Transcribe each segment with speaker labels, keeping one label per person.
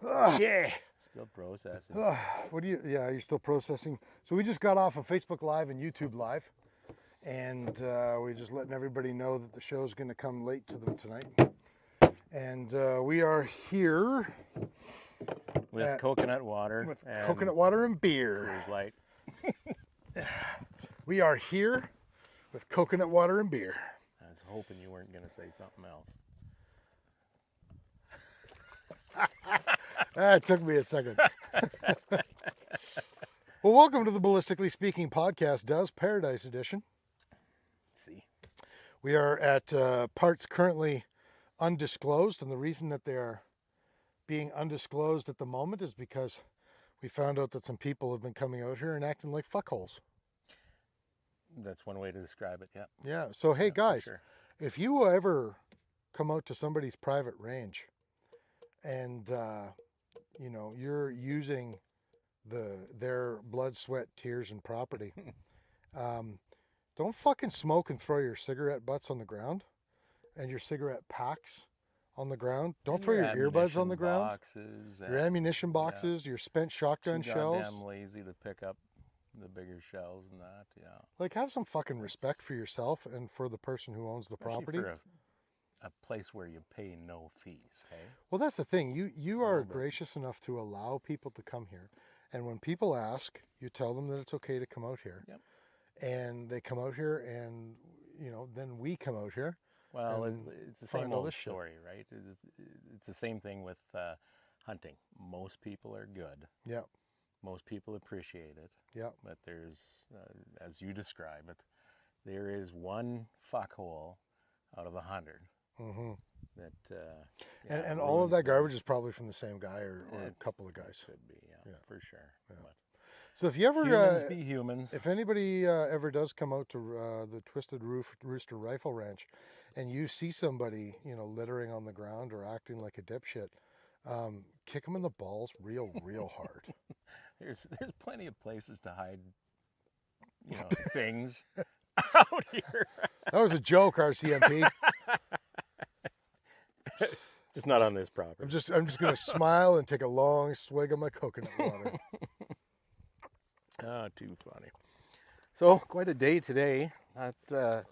Speaker 1: Yeah.
Speaker 2: Still processing.
Speaker 1: Yeah, you're still processing. So we just got off of Facebook Live and YouTube Live. And we're just letting everybody know that the show's going to come late to them tonight. And we are here
Speaker 2: With coconut water.
Speaker 1: with
Speaker 2: and
Speaker 1: coconut water and beer.
Speaker 2: Coors Light.
Speaker 1: We are here with coconut water and beer.
Speaker 2: I was hoping you weren't going to say something else.
Speaker 1: It took me a second. Well, welcome to the Ballistically Speaking Podcast, Does Paradise Edition.
Speaker 2: See.
Speaker 1: We are at parts currently undisclosed, and the reason that they are being undisclosed at the moment is because we found out that some people have been coming out here and acting like fuckholes.
Speaker 2: That's one way to describe it, yeah.
Speaker 1: Yeah, so hey guys,
Speaker 2: Sure.
Speaker 1: if you ever come out to somebody's private range and you know, you're using their blood, sweat, tears, and property, don't fucking smoke and throw your cigarette butts on the ground and your cigarette packs on the ground. Don't
Speaker 2: And
Speaker 1: throw your
Speaker 2: your
Speaker 1: earbuds on the ground.
Speaker 2: boxes
Speaker 1: Your ammunition boxes, your spent shotgun
Speaker 2: too
Speaker 1: shells.
Speaker 2: goddamn lazy to pick up the bigger shells and that, yeah.
Speaker 1: Like, have some fucking respect for yourself and for the person who owns the
Speaker 2: Especially
Speaker 1: property.
Speaker 2: for a place where you pay no fees, hey?
Speaker 1: Well, that's the thing. You are
Speaker 2: little bit.
Speaker 1: gracious enough to allow people to come here. And when people ask, you tell them that it's okay to come out here.
Speaker 2: Yep.
Speaker 1: And they come out here and, you know, then we come out here.
Speaker 2: Well,
Speaker 1: and
Speaker 2: it's the
Speaker 1: find
Speaker 2: same
Speaker 1: all
Speaker 2: old
Speaker 1: this shit.
Speaker 2: story, right? It's the same thing with hunting. Most people are good.
Speaker 1: Yeah.
Speaker 2: Most people appreciate it.
Speaker 1: Yeah.
Speaker 2: But there's, as you describe it, there is one fuckhole out of 100
Speaker 1: Mm-hmm.
Speaker 2: that.
Speaker 1: And all of that garbage is probably from the same guy or a couple of guys.
Speaker 2: Could be, yeah. For sure.
Speaker 1: Yeah.
Speaker 2: But
Speaker 1: So if you ever,
Speaker 2: humans be humans.
Speaker 1: if anybody ever does come out to the Twisted Rooster Rifle Ranch, and you see somebody, you know, littering on the ground or acting like a dipshit, kick them in the balls real hard.
Speaker 2: There's plenty of places to hide, you know, things out here.
Speaker 1: That was a joke, RCMP.
Speaker 2: Just not on this property.
Speaker 1: I'm just gonna smile and take a long swig of my coconut water.
Speaker 2: Oh, too funny. So, quite a day today. I thought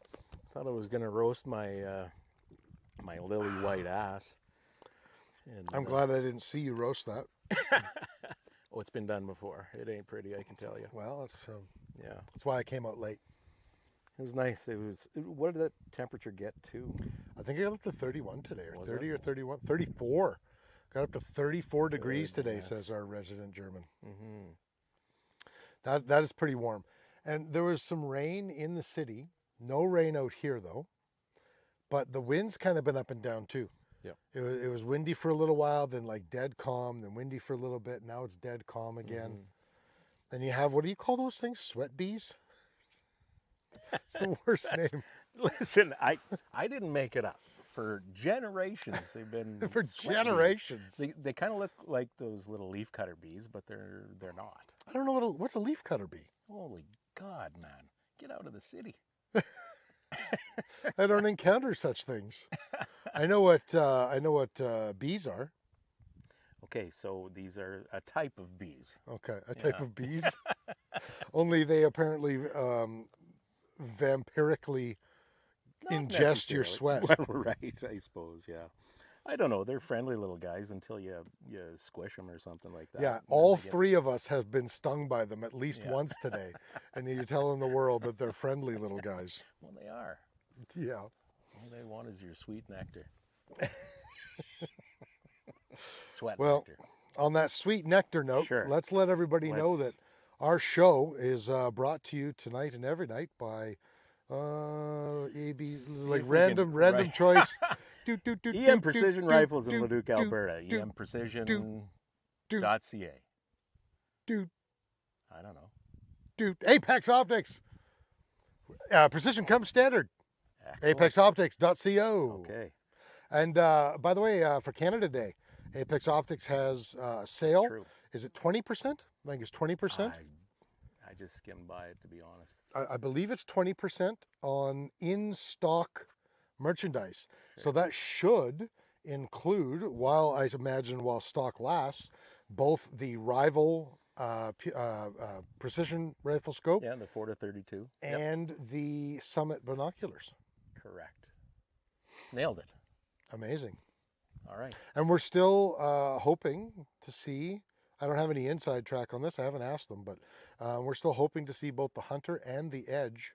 Speaker 2: I was going to roast my my lily white ass. And,
Speaker 1: I'm glad I didn't see you roast that.
Speaker 2: Oh, it's been done before. It ain't pretty, I can tell you.
Speaker 1: Well,
Speaker 2: Yeah.
Speaker 1: that's why I came out late.
Speaker 2: It was nice. What did that temperature get to?
Speaker 1: I think I got up to 31 today, or
Speaker 2: Was
Speaker 1: 30
Speaker 2: it?
Speaker 1: or 31, 34. Got up to 34 degrees today,
Speaker 2: Goodness.
Speaker 1: says our resident German.
Speaker 2: Mm-hmm.
Speaker 1: That is pretty warm. And there was some rain in the city. No rain out here though. But the wind's kind of been up and down too.
Speaker 2: Yeah.
Speaker 1: It was windy for a little while, then like dead calm, then windy for a little bit. Now it's dead calm again.
Speaker 2: Mm-hmm.
Speaker 1: Then you have, what do you call those things? Sweat bees? It's the worst name.
Speaker 2: Listen, I didn't make it up. For generations, they've been
Speaker 1: For
Speaker 2: sweat
Speaker 1: generations.
Speaker 2: bees. They kind of look like those little leafcutter bees, but they're not.
Speaker 1: I don't know what's a leafcutter bee.
Speaker 2: Holy God, man! Get out of the city.
Speaker 1: I don't encounter such things. I know what bees are.
Speaker 2: Okay, so these are a type of bees.
Speaker 1: Okay, a type
Speaker 2: Yeah.
Speaker 1: of bees. Only they apparently vampirically
Speaker 2: Not
Speaker 1: ingest your
Speaker 2: necessarily.
Speaker 1: sweat.
Speaker 2: Well, right, I suppose, yeah. I don't know. They're friendly little guys until you squish them or something like that.
Speaker 1: Yeah,
Speaker 2: And then
Speaker 1: all
Speaker 2: they get-
Speaker 1: three of us have been stung by them at least
Speaker 2: Yeah.
Speaker 1: once today. And you're telling the world that they're friendly little guys.
Speaker 2: Well, they are.
Speaker 1: Yeah.
Speaker 2: All they want is your sweet nectar. Sweat
Speaker 1: Well,
Speaker 2: nectar.
Speaker 1: On that sweet nectar note,
Speaker 2: Sure.
Speaker 1: let's let everybody know
Speaker 2: Let's-
Speaker 1: that our show is brought to you tonight and every night by AB, like
Speaker 2: if we
Speaker 1: random
Speaker 2: can-
Speaker 1: random
Speaker 2: right.
Speaker 1: choice.
Speaker 2: EM Precision Rifles in
Speaker 1: do,
Speaker 2: Leduc,
Speaker 1: do,
Speaker 2: Alberta.
Speaker 1: do,
Speaker 2: EMPrecision.ca.
Speaker 1: Dude,
Speaker 2: I don't know.
Speaker 1: dude, Apex Optics. Precision comes standard.
Speaker 2: Excellent.
Speaker 1: ApexOptics.co.
Speaker 2: Okay.
Speaker 1: And by the way, for Canada Day, Apex Optics has a sale.
Speaker 2: True.
Speaker 1: Is it 20%? I think it's 20%.
Speaker 2: I just skimmed by it, to be honest.
Speaker 1: I believe it's 20% on in-stock merchandise.
Speaker 2: Sure.
Speaker 1: So that should include, while stock lasts, both the rival precision rifle scope
Speaker 2: Yeah, the 4 to 32. Yep.
Speaker 1: and the Summit binoculars.
Speaker 2: Correct. Nailed it.
Speaker 1: Amazing.
Speaker 2: All right.
Speaker 1: And we're still hoping to see, I don't have any inside track on this, I haven't asked them, but we're still hoping to see both the Hunter and the Edge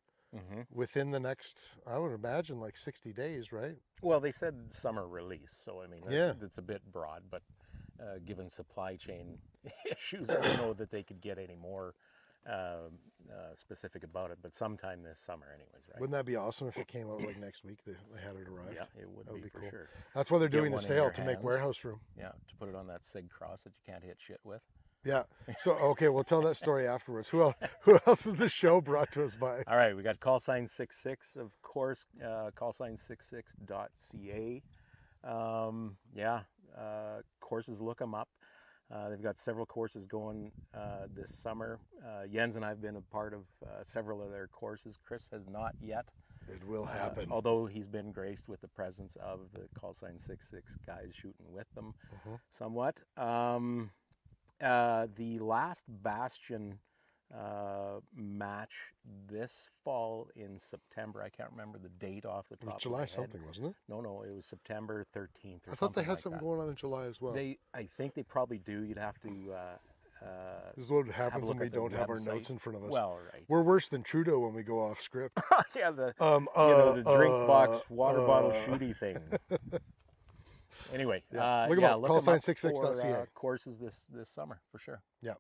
Speaker 1: within the next, I would imagine, like 60 days, right?
Speaker 2: Well, they said summer release, so I mean, it's a bit broad, but given supply chain issues, I don't know that they could get any more specific about it, but sometime this summer anyways, right?
Speaker 1: Wouldn't that be awesome if it came out like next week, they had it arrive?
Speaker 2: Yeah, it would be for
Speaker 1: cool.
Speaker 2: sure.
Speaker 1: That's why they're
Speaker 2: Get
Speaker 1: doing the
Speaker 2: one in
Speaker 1: sale
Speaker 2: your
Speaker 1: to make
Speaker 2: hands.
Speaker 1: warehouse room.
Speaker 2: Yeah, to put it on that SIG cross that you can't hit shit with.
Speaker 1: Yeah. So, okay, we'll tell that story afterwards. Who else is the show brought to us by?
Speaker 2: All right, we got call sign 66, of course, call sign 66.ca. Courses, look them up. They've got several courses going this summer. Jens and I have been a part of several of their courses. Chris has not yet.
Speaker 1: It will happen.
Speaker 2: Although he's been graced with the presence of the call sign 66 guys shooting with them somewhat. The last Bastion match this fall in September. I can't remember the date off the top.
Speaker 1: It was
Speaker 2: of
Speaker 1: July
Speaker 2: my head.
Speaker 1: something, wasn't it?
Speaker 2: No, it was September 13th.
Speaker 1: I thought they had
Speaker 2: like
Speaker 1: something
Speaker 2: that.
Speaker 1: going on in July as well.
Speaker 2: I think they probably do. You'd have to.
Speaker 1: This is what happens when we don't have our
Speaker 2: website.
Speaker 1: notes in front of us.
Speaker 2: Well, right.
Speaker 1: We're worse than Trudeau when we go off script.
Speaker 2: Yeah, the drink box water bottle shooty thing. Anyway,
Speaker 1: look them up.
Speaker 2: look
Speaker 1: Call
Speaker 2: them
Speaker 1: sign
Speaker 2: up for,
Speaker 1: 66.ca.
Speaker 2: courses this summer for sure.
Speaker 1: Yeah.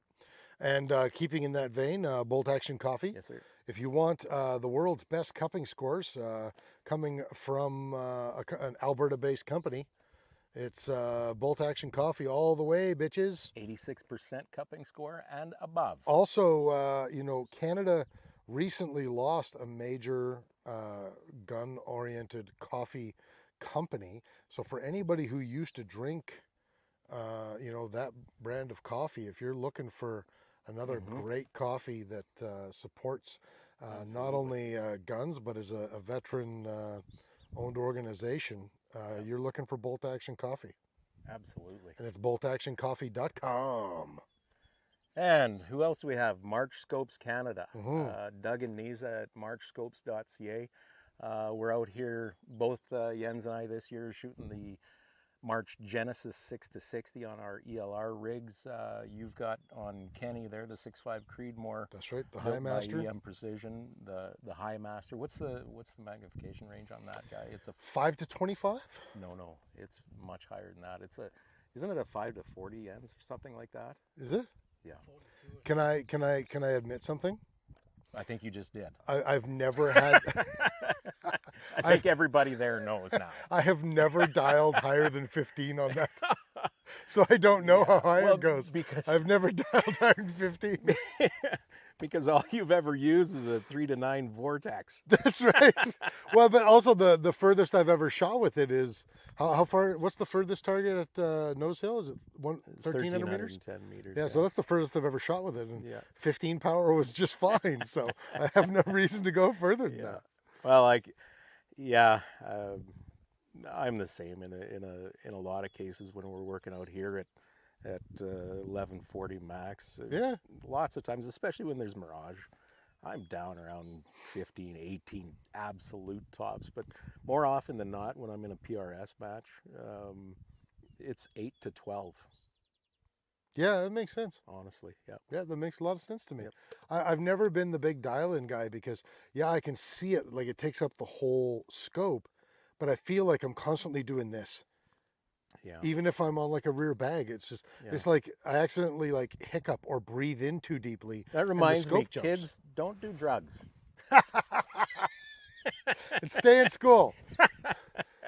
Speaker 1: And keeping in that vein, Bolt Action Coffee.
Speaker 2: Yes, sir.
Speaker 1: If you want the world's best cupping scores coming from an Alberta-based company, it's Bolt Action Coffee all the way, bitches.
Speaker 2: 86% cupping score and above.
Speaker 1: Also, Canada recently lost a major gun-oriented coffee company. So for anybody who used to drink, that brand of coffee, if you're looking for another great coffee that supports not only guns, but is a veteran-owned organization, you're looking for Bolt Action Coffee.
Speaker 2: Absolutely.
Speaker 1: And it's boltactioncoffee.com.
Speaker 2: And who else do we have? March Scopes Canada. Doug and Nisa at marchscopes.ca. We're out here, both Jens and I this year, shooting the March Genesis 6 to 60 on our ELR rigs. You've got on Kenny there the 6.5 Creedmoor.
Speaker 1: That's right, the High Master.
Speaker 2: EM Precision, the High Master. What's the magnification range on that guy? It's a
Speaker 1: 5 to 25?
Speaker 2: No, it's much higher than that. Isn't it a 5 to 40 Jens or something like that?
Speaker 1: Is it?
Speaker 2: Yeah.
Speaker 1: Can I admit something?
Speaker 2: I think you just did.
Speaker 1: I've never had.
Speaker 2: I think everybody there knows now.
Speaker 1: I have never dialed higher than 15 on that, so I don't know how high it goes.
Speaker 2: Because
Speaker 1: I've never dialed higher than 15.
Speaker 2: Because all you've ever used is a 3 to 9 Vortex.
Speaker 1: That's right. Well, but also the furthest I've ever shot with it is how far? What's the furthest target at Nose Hill? Is it 1,300 meters?
Speaker 2: 1310 meters.
Speaker 1: Yeah, so that's the furthest I've ever shot with it, and
Speaker 2: Yeah.
Speaker 1: 15 power was just fine. So I have no reason to go further than that.
Speaker 2: Well, I'm the same in a lot of cases when we're working out here at 1140 max.
Speaker 1: Yeah.
Speaker 2: Lots of times, especially when there's mirage, I'm down around 15, 18 absolute tops. But more often than not, when I'm in a PRS match, it's 8 to 12.
Speaker 1: Yeah, that makes sense.
Speaker 2: Honestly, yeah.
Speaker 1: Yeah, that makes a lot of sense to me.
Speaker 2: Yep.
Speaker 1: I've never been the big dial-in guy because, I can see it, like it takes up the whole scope, but I feel like I'm constantly doing this.
Speaker 2: Yeah.
Speaker 1: Even if I'm on like a rear bag, it's just, it's like I accidentally like hiccup or breathe in too deeply.
Speaker 2: That reminds me,
Speaker 1: jumps.
Speaker 2: kids, don't do drugs.
Speaker 1: And stay in school.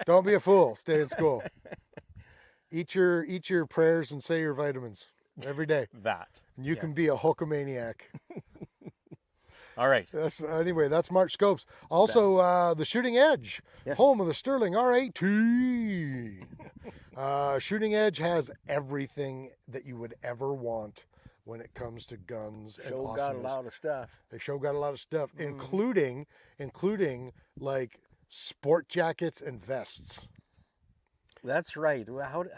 Speaker 1: Don't be a fool. Stay in school. Eat your prayers and say your vitamins every day.
Speaker 2: That.
Speaker 1: And you can be a Hulkamaniac.
Speaker 2: All right.
Speaker 1: That's March Scopes. Also, the Shooting Edge, home of the Sterling R18. Shooting Edge has everything that you would ever want when it comes to guns and awesomeness.
Speaker 2: Got a lot of stuff.
Speaker 1: They got a lot of stuff, including like sport jackets and vests.
Speaker 2: That's right. Well, how do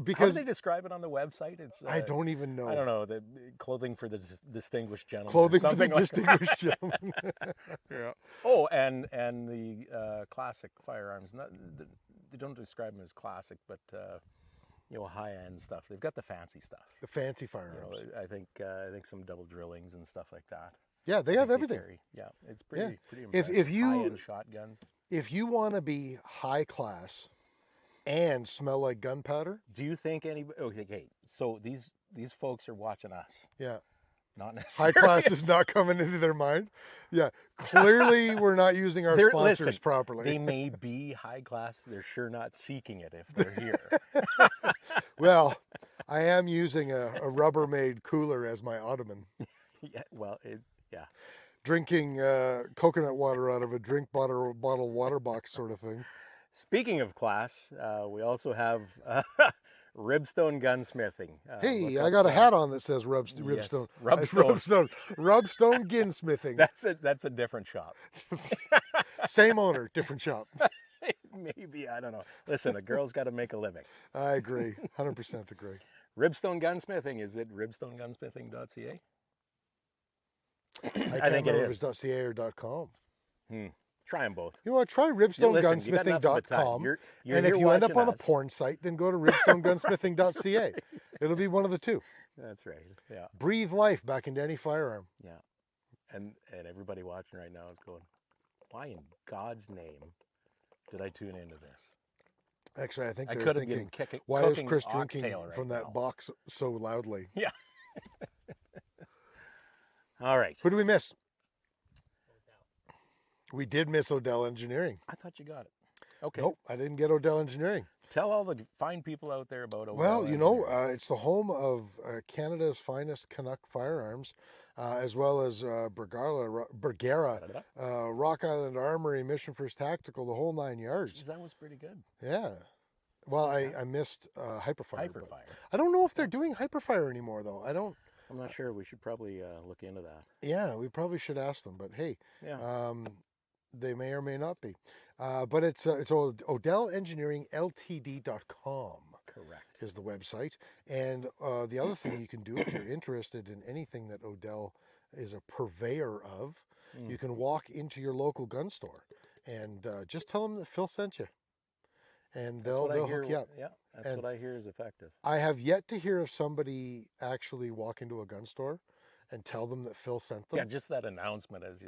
Speaker 1: Because
Speaker 2: they describe it on the website? It's
Speaker 1: I don't even know.
Speaker 2: I don't know, the clothing for the distinguished gentleman.
Speaker 1: Clothing for the
Speaker 2: something like
Speaker 1: distinguished gentleman.
Speaker 2: Yeah. Oh, and the classic firearms. They don't describe them as classic, but high-end stuff. They've got the fancy stuff.
Speaker 1: The fancy firearms.
Speaker 2: I think some double drillings and stuff like that.
Speaker 1: Yeah, they have everything.
Speaker 2: Yeah, it's pretty impressive.
Speaker 1: If you
Speaker 2: high-end shotguns.
Speaker 1: If you want to be high class and smell like gunpowder,
Speaker 2: do you think anybody? Okay, so these folks are watching us.
Speaker 1: Yeah.
Speaker 2: Not necessarily.
Speaker 1: High class is not coming into their mind. Yeah, clearly we're not using our sponsors
Speaker 2: listen,
Speaker 1: properly.
Speaker 2: They may be high class. They're sure not seeking it if they're here.
Speaker 1: Well, I am using a Rubbermaid cooler as my ottoman.
Speaker 2: Yeah, well, yeah.
Speaker 1: Drinking coconut water out of a drink bottle water box sort of thing.
Speaker 2: Speaking of class, we also have Ribstone Gunsmithing.
Speaker 1: Hey, I got a hat on that says Rubstone.
Speaker 2: Yes,
Speaker 1: Rubstone Gunsmithing.
Speaker 2: That's a different shop.
Speaker 1: Same owner, different shop.
Speaker 2: Maybe, I don't know. Listen, a girl's got to make a living.
Speaker 1: I agree. 100% agree.
Speaker 2: Ribstone Gunsmithing, is it ribstonegunsmithing.ca?
Speaker 1: I think it is. If it's .ca or .com.
Speaker 2: Try them both.
Speaker 1: You want to try ribstonegunsmithing.com, and if you end up on a porn site, then go to ribstonegunsmithing.ca. It'll be one of the two.
Speaker 2: That's right. Yeah.
Speaker 1: Breathe life back into any firearm.
Speaker 2: Yeah. And everybody watching right now is going, why in God's name did I tune into this?
Speaker 1: Actually, I think they're thinking, why is Chris drinking from that box so loudly?
Speaker 2: Yeah. All right.
Speaker 1: Who do we miss? We did miss Odell Engineering.
Speaker 2: I thought you got it. Okay.
Speaker 1: Nope, I didn't get Odell Engineering.
Speaker 2: Tell all the fine people out there about Odell.
Speaker 1: Well, it's the home of Canada's finest Canuck firearms, as well as Bergara, Rock Island Armory, Mission First Tactical, the whole 9 yards.
Speaker 2: Jeez, that was pretty good.
Speaker 1: Yeah. Well, I missed Hyperfire.
Speaker 2: Hyperfire.
Speaker 1: I don't know if they're doing Hyperfire anymore, though.
Speaker 2: I'm not sure. We should probably look into that.
Speaker 1: Yeah, we probably should ask them. But hey,
Speaker 2: yeah.
Speaker 1: They may or may not be. But it's OdellEngineeringLTD.com.
Speaker 2: Correct.
Speaker 1: Is the website. And the other thing you can do if you're interested in anything that Odell is a purveyor of, you can walk into your local gun store and just tell them that Phil sent you. And they'll hook you up.
Speaker 2: Yeah, that's what I hear is effective.
Speaker 1: I have yet to hear of somebody actually walk into a gun store and tell them that Phil sent them.
Speaker 2: Yeah, just that announcement as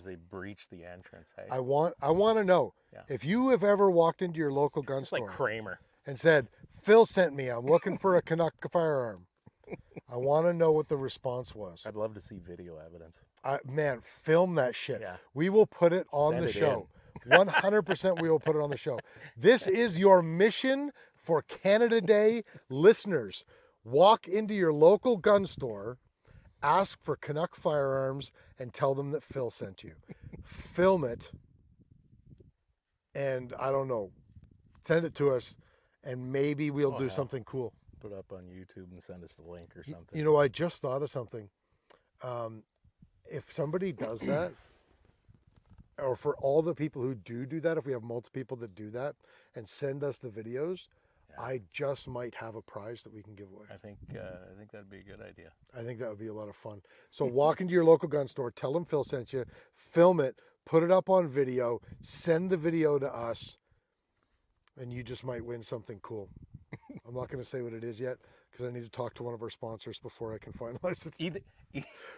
Speaker 2: they breach the entrance. Hey?
Speaker 1: I want to know if you have ever walked into your local gun store,
Speaker 2: like Kramer,
Speaker 1: and said, "Phil sent me. I'm looking for a Canuck firearm." I want to know what the response was.
Speaker 2: I'd love to see video evidence.
Speaker 1: Man, film that shit.
Speaker 2: Yeah.
Speaker 1: We will put it on the show. 100% we will put it on the show. This is your mission for Canada Day listeners. Walk into your local gun store, ask for Canuck firearms, and tell them that Phil sent you. Film it, and I don't know, send it to us, and maybe we'll do something cool.
Speaker 2: Put it up on YouTube and send us the link or something.
Speaker 1: You know, I just thought of something. If somebody does that, or for all the people who do that, if we have multiple people that do that and send us the videos, I just might have a prize that we can give away.
Speaker 2: I think that'd be a good idea.
Speaker 1: I think that would be a lot of fun. So walk into your local gun store, tell them Phil sent you, film it, put it up on video, send the video to us, and you just might win something cool. I'm not going to say what it is yet because I need to talk to one of our sponsors before I can finalize it.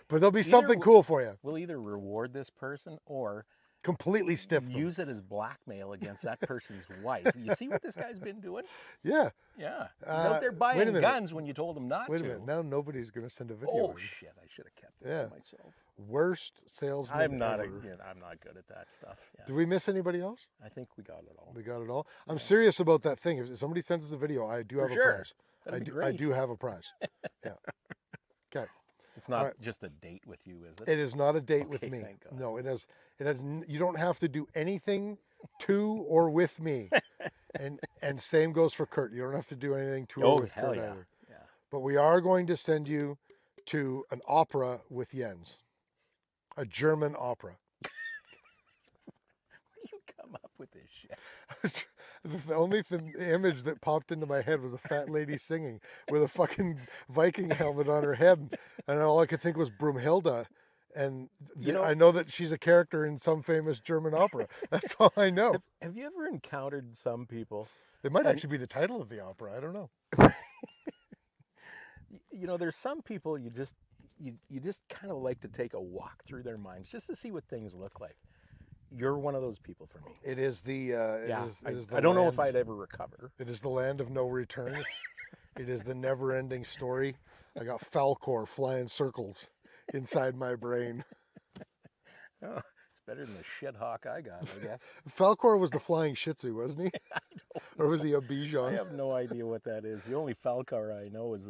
Speaker 1: But there'll be something cool for you.
Speaker 2: We'll either reward this person or
Speaker 1: completely stiff them.
Speaker 2: Use it as blackmail against that person's wife. You see what this guy's been doing?
Speaker 1: Yeah.
Speaker 2: Yeah. He's out there buying guns when you told him not to.
Speaker 1: Wait a minute. Now nobody's going to send a video.
Speaker 2: Oh, shit. I should have kept it to myself.
Speaker 1: Worst salesman
Speaker 2: I'm not
Speaker 1: ever.
Speaker 2: I'm not good at that stuff. Yeah.
Speaker 1: Did we miss anybody else?
Speaker 2: I think we got it all.
Speaker 1: We got it all? I'm serious about that thing. If somebody sends us a video, I do have a prize. I do have a prize. Yeah. Okay.
Speaker 2: It's not just a date with you, is it?
Speaker 1: It is not a date with me. No, it has. You don't have to do anything to or with me. and same goes for Kurt. You don't have to do anything to or with Kurt either.
Speaker 2: Yeah.
Speaker 1: But we are going to send you to an opera with Jens. A German opera.
Speaker 2: Where do you come up with this shit?
Speaker 1: The only image that popped into my head was a fat lady singing with a fucking Viking helmet on her head, and all I could think was Broomhilda. And I know that she's a character in some famous German opera. That's all I know.
Speaker 2: Have you ever encountered some people?
Speaker 1: It might actually be the title of the opera. I don't know.
Speaker 2: There's some people you just kind of like to take a walk through their minds just to see what things look like. You're one of those people for me.
Speaker 1: It is the
Speaker 2: I don't know if I'd ever recover.
Speaker 1: It is the land of no return. It is the never-ending story. I got Falkor flying circles inside my brain.
Speaker 2: Oh, it's better than the shit hawk I got, I guess.
Speaker 1: Falkor was the flying Shih Tzu, wasn't he? Or was he a Bichon?
Speaker 2: I have no idea what that is. The only Falkor I know is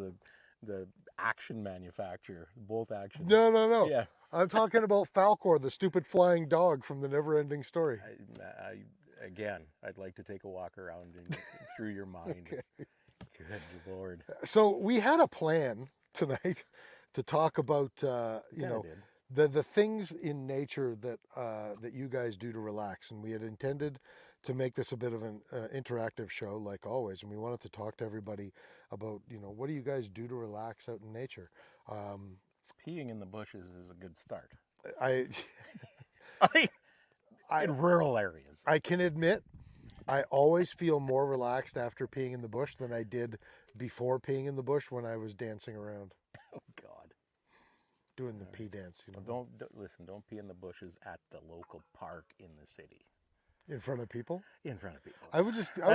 Speaker 2: the action manufacturer, bolt action.
Speaker 1: No.
Speaker 2: Yeah.
Speaker 1: I'm talking about Falkor, the stupid flying dog from the never-ending story.
Speaker 2: I'd like to take a walk around through your mind.
Speaker 1: Okay.
Speaker 2: Good Lord.
Speaker 1: So we had a plan tonight to talk about, the things in nature that you guys do to relax, and we had intended to make this a bit of an interactive show, like always, and we wanted to talk to everybody about, what do you guys do to relax out in nature?
Speaker 2: Peeing in the bushes is a good start. In rural areas.
Speaker 1: I can admit, I always feel more relaxed after peeing in the bush than I did before peeing in the bush when I was dancing around.
Speaker 2: Oh God.
Speaker 1: Doing the pee dance,
Speaker 2: Don't don't pee in the bushes at the local park in the city.
Speaker 1: In front of people?
Speaker 2: In front of people.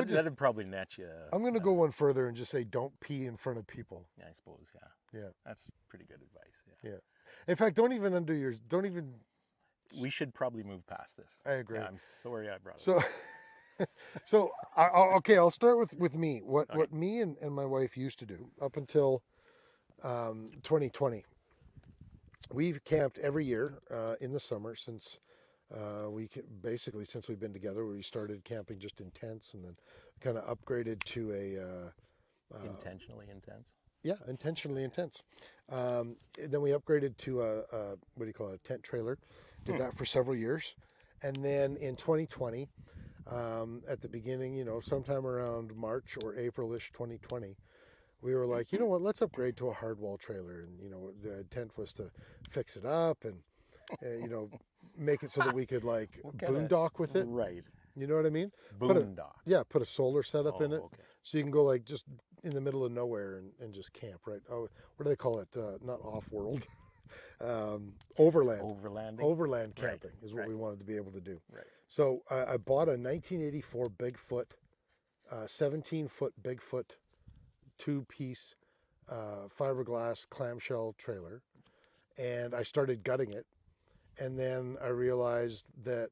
Speaker 1: That'd
Speaker 2: probably net you.
Speaker 1: I'm going to go one further and just say don't pee in front of people.
Speaker 2: I suppose,
Speaker 1: yeah.
Speaker 2: That's pretty good advice.
Speaker 1: Yeah. In fact, don't even.
Speaker 2: We should probably move past this.
Speaker 1: I agree.
Speaker 2: Yeah, I'm sorry I brought it up.
Speaker 1: So I'll start with me. What me and my wife used to do up until 2020. We've camped every year in the summer since since we've been together. We started camping just in tents and then kind of upgraded to a
Speaker 2: intentionally intense.
Speaker 1: Yeah, intentionally intense. Then we upgraded to a tent trailer. Did that for several years, and then in 2020, at the beginning, sometime around March or April-ish 2020. We were like, you know what, let's upgrade to a hardwall trailer. And, the intent was to fix it up and, make it so that we could boondock with it.
Speaker 2: Right.
Speaker 1: You know what I mean?
Speaker 2: Boondock.
Speaker 1: Put a solar setup in it.
Speaker 2: Okay.
Speaker 1: So you can go just in the middle of nowhere and just camp, right? Oh, what do they call it? Not off-world. Overland. Overland camping is what we wanted to be able to do.
Speaker 2: Right.
Speaker 1: So I bought a 1984 Bigfoot, 17-foot Bigfoot, 2-piece fiberglass clamshell trailer, and I started gutting it, and then I realized that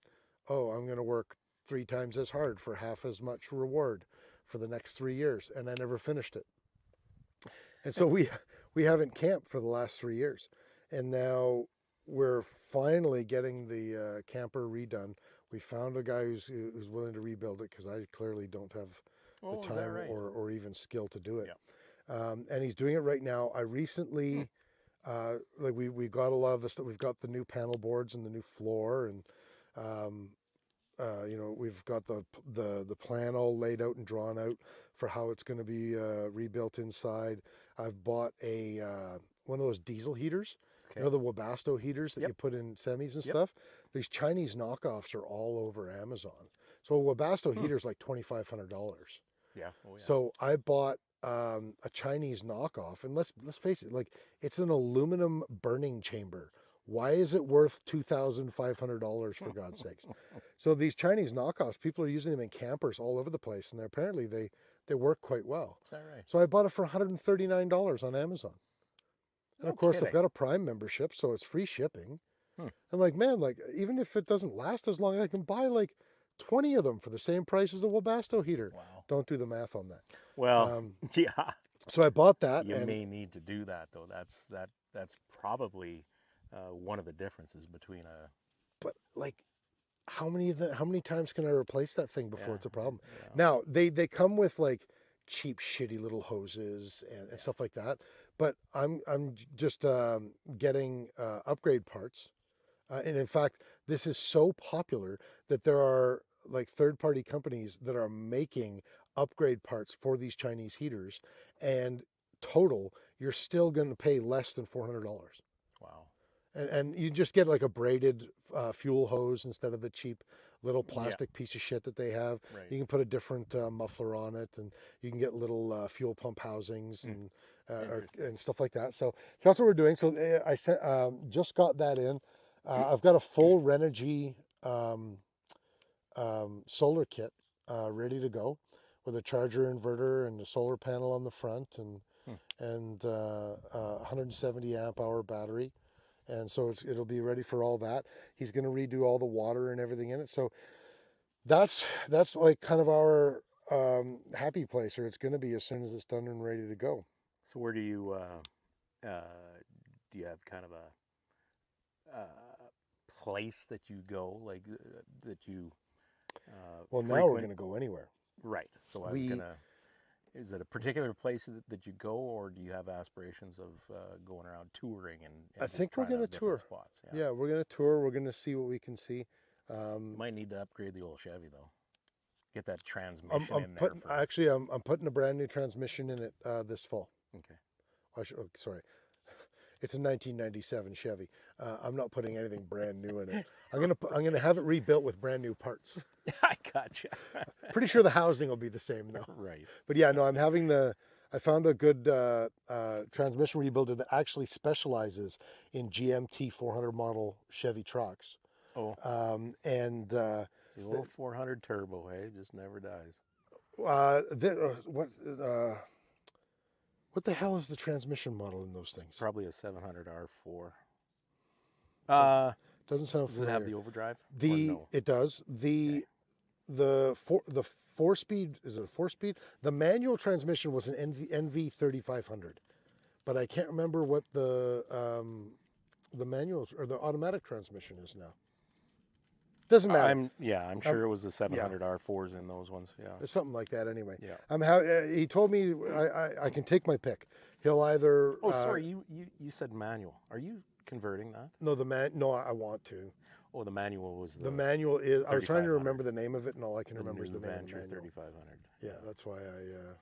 Speaker 1: I'm going to work 3 times as hard for half as much reward for the next 3 years, and I never finished it. And so we haven't camped for the last 3 years, and now we're finally getting the camper redone. We found a guy who's willing to rebuild it because I clearly don't have the time or even skill to do it. Yeah. And he's doing it right now. I recently, we got a lot of this stuff. We've got the new panel boards and the new floor, and we've got the plan all laid out and drawn out for how it's going to be rebuilt inside. I've bought a one of those diesel heaters. Okay. The Webasto heaters that you put in semis and stuff. These Chinese knockoffs are all over Amazon. So a Webasto heater is like $2,500.
Speaker 2: Yeah. Oh, yeah.
Speaker 1: So I bought a Chinese knockoff, and let's face it, it's an aluminum burning chamber. Why is it worth $2,500 for God's sakes? So these Chinese knockoffs, people are using them in campers all over the place, and apparently they work quite well.
Speaker 2: Is that right?
Speaker 1: So I bought it for $139 on Amazon. And of course, I've got a Prime membership, so it's free shipping. And even if it doesn't last as long, I can buy 20 of them for the same price as a Webasto heater.
Speaker 2: Wow.
Speaker 1: Don't do the math on that.
Speaker 2: Well, yeah.
Speaker 1: So I bought that.
Speaker 2: You may need to do that, though. That's probably one of the differences between a.
Speaker 1: But how many times can I replace that thing before it's a problem?
Speaker 2: Yeah.
Speaker 1: Now they come with cheap, shitty little hoses and stuff like that. But I'm just getting upgrade parts, and in fact, this is so popular that there are like third-party companies that are making upgrade parts for these Chinese heaters, and total, you're still going to pay less than $400.
Speaker 2: Wow.
Speaker 1: And you just get like a braided fuel hose instead of the cheap little
Speaker 2: Yeah.
Speaker 1: plastic piece of shit that they have.
Speaker 2: Right.
Speaker 1: You can put a different muffler on it, and you can get little fuel pump housings and stuff like that. So that's what we're doing. So I sent, just got that in. I've got a full Renogy solar kit ready to go with a charger inverter and a solar panel on the front and 170 amp hour battery. And so it'll be ready for all that. He's going to redo all the water and everything in it. So that's like kind of our happy place, or it's going to be as soon as it's done and ready to go.
Speaker 2: So where do you have kind of a place that you go, like that you
Speaker 1: Well, now we're
Speaker 2: frequent?
Speaker 1: going to go anywhere.
Speaker 2: Right. So is it a particular place that you go, or do you have aspirations of going around touring and
Speaker 1: I
Speaker 2: just
Speaker 1: think we're
Speaker 2: trying
Speaker 1: going
Speaker 2: out
Speaker 1: to tour.
Speaker 2: different spots?
Speaker 1: Yeah, we're going to tour. We're going to see what we can see.
Speaker 2: You might need to upgrade the old Chevy though. Get that transmission
Speaker 1: I'm
Speaker 2: in there.
Speaker 1: putting actually I'm putting a brand new transmission in it this fall.
Speaker 2: Okay.
Speaker 1: Sorry. It's a 1997 Chevy. I'm not putting anything brand new in it. I'm gonna have it rebuilt with brand new parts.
Speaker 2: I gotcha.
Speaker 1: Pretty sure the housing will be the same though.
Speaker 2: Right.
Speaker 1: But yeah, no, I found a good transmission rebuilder that actually specializes in GMT 400 model Chevy trucks.
Speaker 2: Oh.
Speaker 1: And
Speaker 2: The old 400 turbo, hey, just never dies.
Speaker 1: What the hell is the transmission model in those things?
Speaker 2: Probably a 700 R4.
Speaker 1: Doesn't sound familiar.
Speaker 2: Does it have the overdrive?
Speaker 1: No? It does. The 4-speed, is it a 4-speed? The manual transmission was an NV 3500, but I can't remember what the manual or the automatic transmission is now. Doesn't matter.
Speaker 2: I'm sure it was the 700 R4s in those ones. Yeah,
Speaker 1: it's something like that anyway.
Speaker 2: Yeah.
Speaker 1: He told me I can take my pick. He'll either.
Speaker 2: Oh, sorry. You said manual. Are you converting that?
Speaker 1: No, No, I want to.
Speaker 2: Oh, the manual was
Speaker 1: the manual is. I was trying to
Speaker 2: 3500.
Speaker 1: remember the name of it, and all I can remember is the name of the manual.
Speaker 2: 3500.
Speaker 1: Yeah, that's why I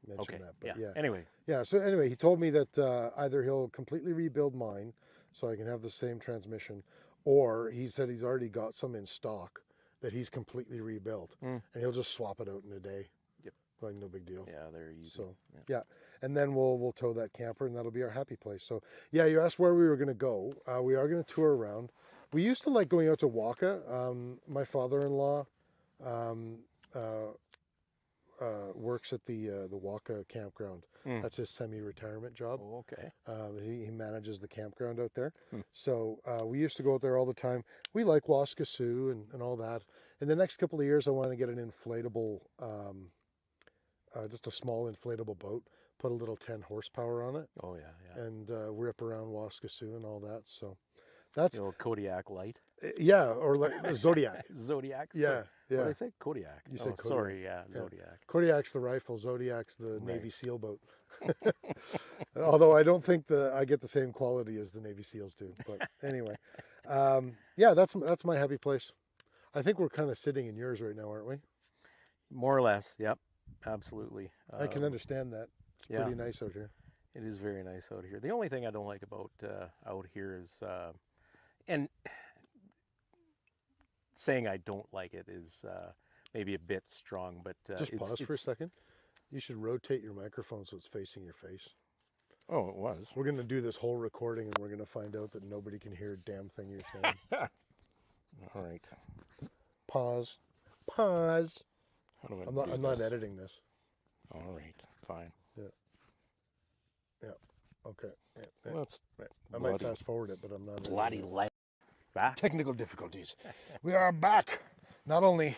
Speaker 1: mentioned that. But
Speaker 2: yeah. Anyway.
Speaker 1: Yeah. So anyway, he told me that either he'll completely rebuild mine, so I can have the same transmission, or he said he's already got some in stock that he's completely rebuilt, and he'll just swap it out in a day.
Speaker 2: Yep.
Speaker 1: Like no big deal.
Speaker 2: Yeah, they're easy.
Speaker 1: So yeah, and then we'll tow that camper, and that'll be our happy place. So yeah, you asked where we were going to go. We are going to tour around. We used to like going out to Waka. My father-in-law works at the Waka campground. That's his semi-retirement job.
Speaker 2: Oh, okay.
Speaker 1: He manages the campground out there. So we used to go out there all the time. We like Waskasoo and all that. In the next couple of years, I want to get an inflatable, just a small inflatable boat, put a little 10 horsepower on it.
Speaker 2: Oh, yeah.
Speaker 1: And rip around Waskasoo and all that. So that's...
Speaker 2: The old Kodiak Light.
Speaker 1: Yeah, or like Zodiac.
Speaker 2: Zodiac?
Speaker 1: Yeah, yeah.
Speaker 2: What did I say? Kodiak.
Speaker 1: You said Kodiak.
Speaker 2: Sorry, yeah, Zodiac.
Speaker 1: Kodiak's the rifle, Zodiac's the Navy SEAL boat. Although I don't think I get the same quality as the Navy SEALs do. But anyway, yeah, that's my happy place. I think we're kind of sitting in yours right now, aren't we?
Speaker 2: More or less, yep, absolutely.
Speaker 1: I can understand that. It's pretty nice out here.
Speaker 2: It is very nice out here. The only thing I don't like about out here is, and saying I don't like it is maybe a bit strong, but
Speaker 1: just pause for a second. You should rotate your microphone so it's facing your face.
Speaker 2: Oh, it was.
Speaker 1: We're going to do this whole recording, and we're going to find out that nobody can hear a damn thing you're saying.
Speaker 2: All right.
Speaker 1: Pause. I'm not editing this.
Speaker 2: All right. Fine.
Speaker 1: Yeah. Okay. Yeah.
Speaker 2: Well, it's
Speaker 1: I might fast forward it, but I'm not.
Speaker 2: Bloody light.
Speaker 1: Technical difficulties. We are back. Not only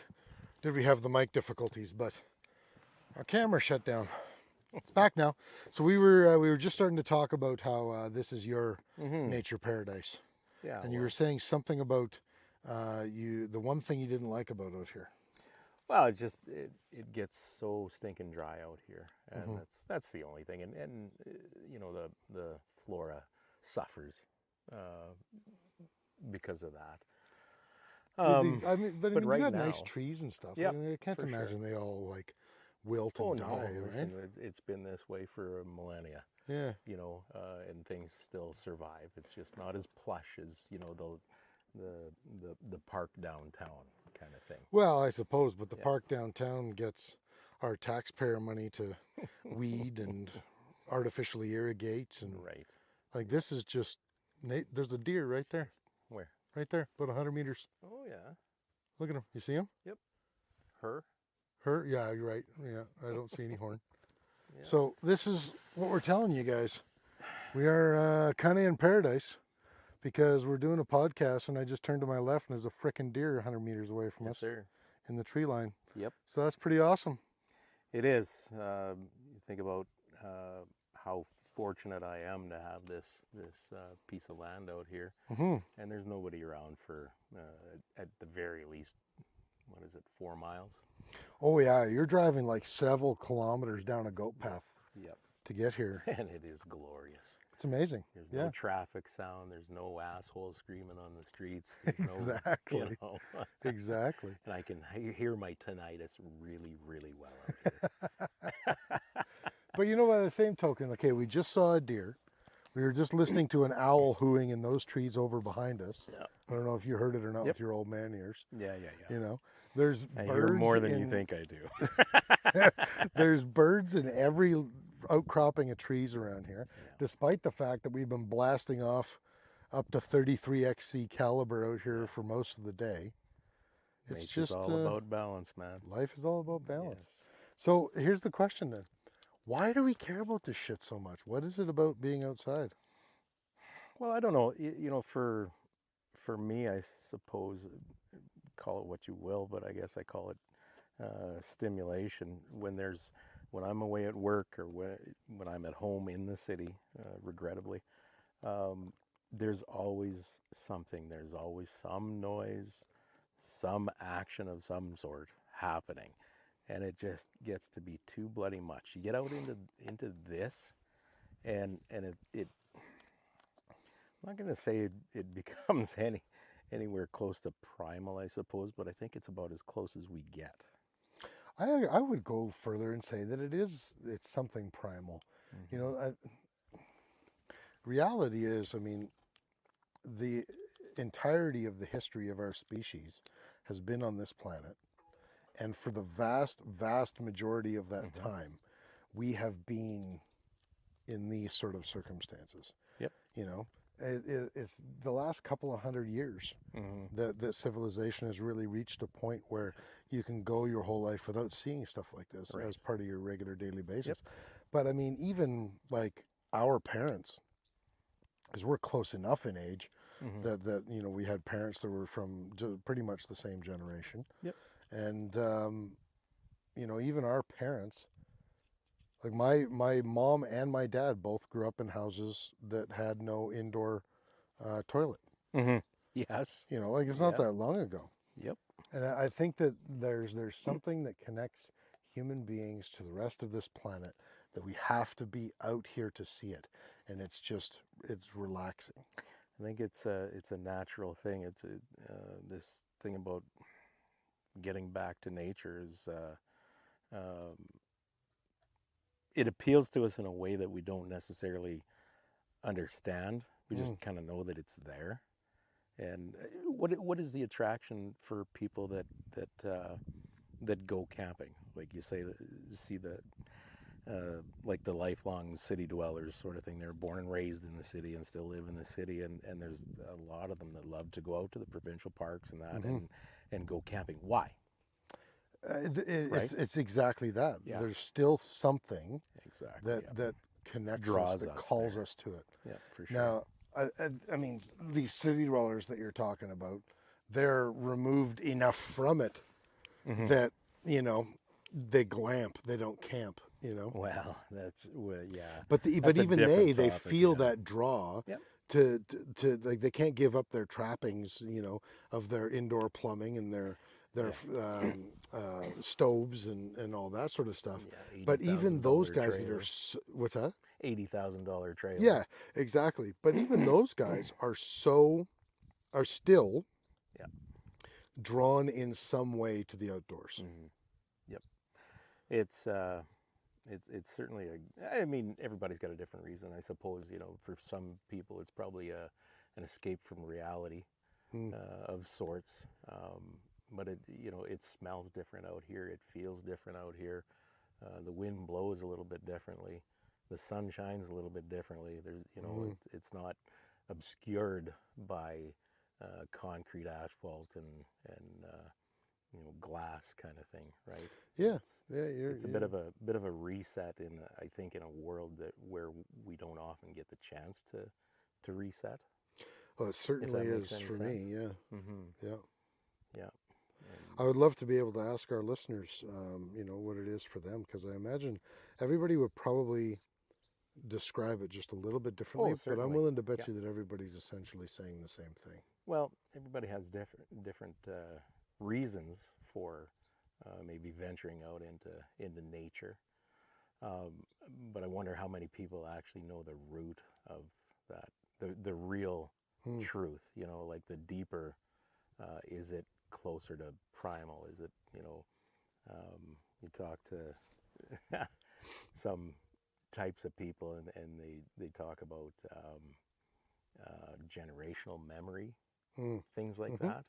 Speaker 1: did we have the mic difficulties, but our camera shut down. It's back now. So we were just starting to talk about how this is your nature paradise.
Speaker 2: Yeah.
Speaker 1: And you were saying something about the one thing you didn't like about out here.
Speaker 2: Well, it's just it gets so stinking dry out here, and that's the only thing. And you know, the flora suffers because of that.
Speaker 1: I mean, but I
Speaker 2: but
Speaker 1: mean, you
Speaker 2: right
Speaker 1: got nice
Speaker 2: now,
Speaker 1: trees and stuff.
Speaker 2: yep,
Speaker 1: I mean, I can't
Speaker 2: for sure.
Speaker 1: imagine they all like wilt
Speaker 2: Oh
Speaker 1: and
Speaker 2: no,
Speaker 1: die, right?
Speaker 2: listen, it's been this way for millennia,
Speaker 1: Yeah.
Speaker 2: you know, and things still survive. It's just not as plush as, you know, the park downtown kind of thing.
Speaker 1: Well, I suppose, but the
Speaker 2: Yeah,
Speaker 1: park downtown gets our taxpayer money to weed and artificially irrigate, and
Speaker 2: right.
Speaker 1: like this is just. Nate, there's a deer right there,
Speaker 2: Just where?
Speaker 1: right there, about 100 meters.
Speaker 2: Oh yeah.
Speaker 1: Look at him. You see him?
Speaker 2: Yep. Her.
Speaker 1: Her? Yeah, you're right. Yeah, I don't see any horn.
Speaker 2: Yeah.
Speaker 1: So this is what we're telling you guys. We are kind of in paradise because we're doing a podcast, and I just turned to my left, and there's a frickin' deer 100 meters away from
Speaker 2: Yes,
Speaker 1: us
Speaker 2: sir.
Speaker 1: in the tree line.
Speaker 2: Yep.
Speaker 1: So that's pretty awesome.
Speaker 2: It is. You think about how fortunate I am to have this piece of land out here,
Speaker 1: Mm-hmm.
Speaker 2: and there's nobody around for at the very least. What is it? 4 miles.
Speaker 1: Oh yeah, you're driving like several kilometers down a goat path
Speaker 2: Yep.
Speaker 1: to get here.
Speaker 2: And it is glorious.
Speaker 1: It's amazing.
Speaker 2: There's no traffic sound. There's no asshole screaming on the streets. There's
Speaker 1: Exactly.
Speaker 2: No, you know,
Speaker 1: Exactly.
Speaker 2: and I can hear my tinnitus really, really well out here.
Speaker 1: But you know, by the same token, okay, we just saw a deer. We were just listening to an owl hooing in those trees over behind us.
Speaker 2: Yeah.
Speaker 1: I don't know if you heard it or not
Speaker 2: Yep.
Speaker 1: with your old man ears.
Speaker 2: Yeah.
Speaker 1: You know, there's
Speaker 2: I
Speaker 1: birds
Speaker 2: hear more than you think I do.
Speaker 1: There's birds in every outcropping of trees around here,
Speaker 2: Yeah.
Speaker 1: despite the fact that we've been blasting off up to 33 XC caliber out here for most of the day. It's
Speaker 2: Nature's
Speaker 1: just
Speaker 2: all about balance, man.
Speaker 1: life is all about balance.
Speaker 2: Yes.
Speaker 1: So here's the question then. Why do we care about this shit so much? What is it about being outside?
Speaker 2: Well, I don't know. You know, for me, I suppose, call it what you will, but I guess I call it stimulation. When I'm away at work or when I'm at home in the city, regrettably, there's always something. There's always some noise, some action of some sort happening, and it just gets to be too bloody much. You get out into this, and it I'm not going to say it becomes anywhere close to primal, I suppose, but I think it's about as close as we get.
Speaker 1: I would go further and say that it's something primal.
Speaker 2: Mm-hmm.
Speaker 1: You know, reality is, I mean, the entirety of the history of our species has been on this planet, and for the vast majority of that
Speaker 2: Mm-hmm.
Speaker 1: time, we have been in these sort of circumstances.
Speaker 2: Yep.
Speaker 1: You know, it's the last couple of 100 years
Speaker 2: Mm-hmm.
Speaker 1: that civilization has really reached a point where you can go your whole life without seeing stuff like this
Speaker 2: Right.
Speaker 1: as part of your regular daily basis.
Speaker 2: Yep.
Speaker 1: But I mean, even like our parents, because we're close enough in age
Speaker 2: Mm-hmm.
Speaker 1: that you know, we had parents that were from pretty much the same generation.
Speaker 2: Yep.
Speaker 1: And you know, even our parents, like my mom and my dad both grew up in houses that had no indoor toilet.
Speaker 2: Mm-hmm. Yes.
Speaker 1: You know, like it's not
Speaker 2: Yep.
Speaker 1: that long ago.
Speaker 2: Yep.
Speaker 1: And I think that there's something that connects human beings to the rest of this planet that we have to be out here to see it, and it's relaxing.
Speaker 2: I think it's a natural thing. It's this thing about getting back to nature is it appeals to us in a way that we don't necessarily understand. We just kind of know that it's there. And what is the attraction for people that go camping? Like you say, see the like the lifelong city dwellers sort of thing. They're born and raised in the city and still live in the city, and there's a lot of them that love to go out to the provincial parks and that and go camping. Why?
Speaker 1: It's exactly that.
Speaker 2: Yeah.
Speaker 1: There's still something
Speaker 2: Exactly.
Speaker 1: that connects
Speaker 2: Draws
Speaker 1: us, that
Speaker 2: us
Speaker 1: calls
Speaker 2: there.
Speaker 1: us to it.
Speaker 2: Yeah, for sure.
Speaker 1: Now, I mean, these city dwellers that you're talking about, they're removed enough from it
Speaker 2: Mhm.
Speaker 1: that, you know, they glamp, they don't camp, you know.
Speaker 2: Well, yeah.
Speaker 1: But
Speaker 2: That's a
Speaker 1: even
Speaker 2: different
Speaker 1: they
Speaker 2: topic,
Speaker 1: feel
Speaker 2: yeah.
Speaker 1: that draw
Speaker 2: Yep.
Speaker 1: to like, they can't give up their trappings, you know, of their indoor plumbing and their stoves and all that sort of stuff.
Speaker 2: Yeah,
Speaker 1: But even those
Speaker 2: $80,000
Speaker 1: guys that
Speaker 2: trailer.
Speaker 1: are what's that?
Speaker 2: $80,000 trailer.
Speaker 1: Yeah, exactly. But even those guys are still
Speaker 2: Yeah.
Speaker 1: drawn in some way to the outdoors.
Speaker 2: Mm-hmm. Yep. It's certainly I mean, everybody's got a different reason. I suppose, for some people it's probably an escape from reality of sorts. But it smells different out here. It feels different out here. The wind blows a little bit differently. The sun shines a little bit differently. There's, it's not obscured by concrete, asphalt, and glass kind of thing, right?
Speaker 1: Yeah,
Speaker 2: It's a bit of a reset I think, in a world where we don't often get the chance to reset.
Speaker 1: Well, it certainly is for me. Yeah,
Speaker 2: Yeah.
Speaker 1: I would love to be able to ask our listeners, what it is for them, because I imagine everybody would probably describe it just a little bit differently. But I'm
Speaker 2: Certainly.
Speaker 1: willing to bet you that everybody's essentially saying the same thing.
Speaker 2: Well, everybody has different reasons for maybe venturing out into nature. But I wonder how many people actually know the root of that, the real truth. Like the deeper, is it closer to primal? Is it, you talk to some types of people and they talk about generational memory, things like that.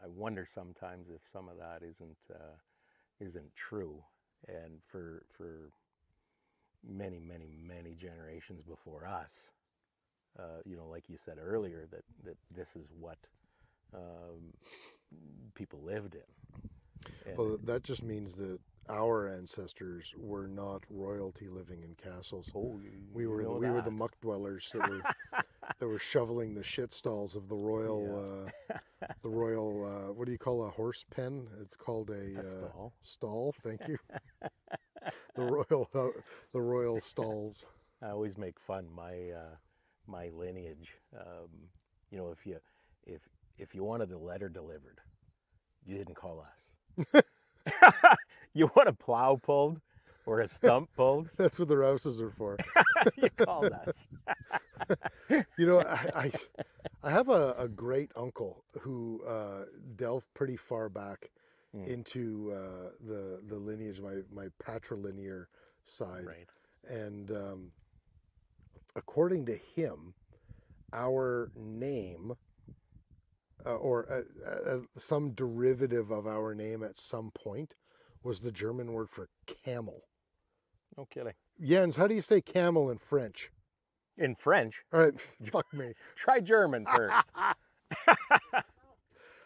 Speaker 2: I wonder sometimes if some of that isn't true, and for many generations before us, like you said earlier, that this is what people lived in. And
Speaker 1: well, that just means that our ancestors were not royalty living in castles. We were the muck dwellers that were shoveling the shit stalls of the royal what do you call a horse pen? It's called a
Speaker 2: stall.
Speaker 1: Stall. Thank you. the royal stalls.
Speaker 2: I always make fun my lineage. If you wanted a letter delivered, you didn't call us. You want a plow pulled or a stump pulled?
Speaker 1: That's what the Rouses are for.
Speaker 2: You called us.
Speaker 1: I have a great uncle who delved pretty far back into the lineage, my patrilinear side.
Speaker 2: Right.
Speaker 1: And according to him, our name, or some derivative of our name at some point, was the German word for camel.
Speaker 2: No kidding.
Speaker 1: Jens, how do you say camel in French?
Speaker 2: In French?
Speaker 1: All right, fuck me.
Speaker 2: Try German first.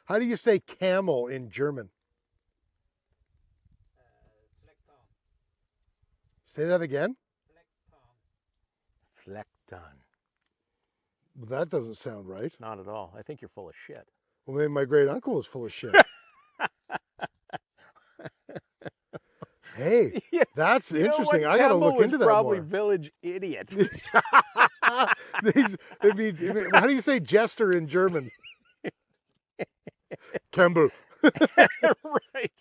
Speaker 1: How do you say camel in German? Say that again?
Speaker 2: Fleckton.
Speaker 1: That doesn't sound right.
Speaker 2: Not at all. I think you're full of shit.
Speaker 1: Well, maybe my great uncle was full of shit. Hey, that's interesting. I got to look into that
Speaker 2: probably
Speaker 1: more.
Speaker 2: Village idiot.
Speaker 1: It means, how do you say jester in German? Campbell.
Speaker 2: Right.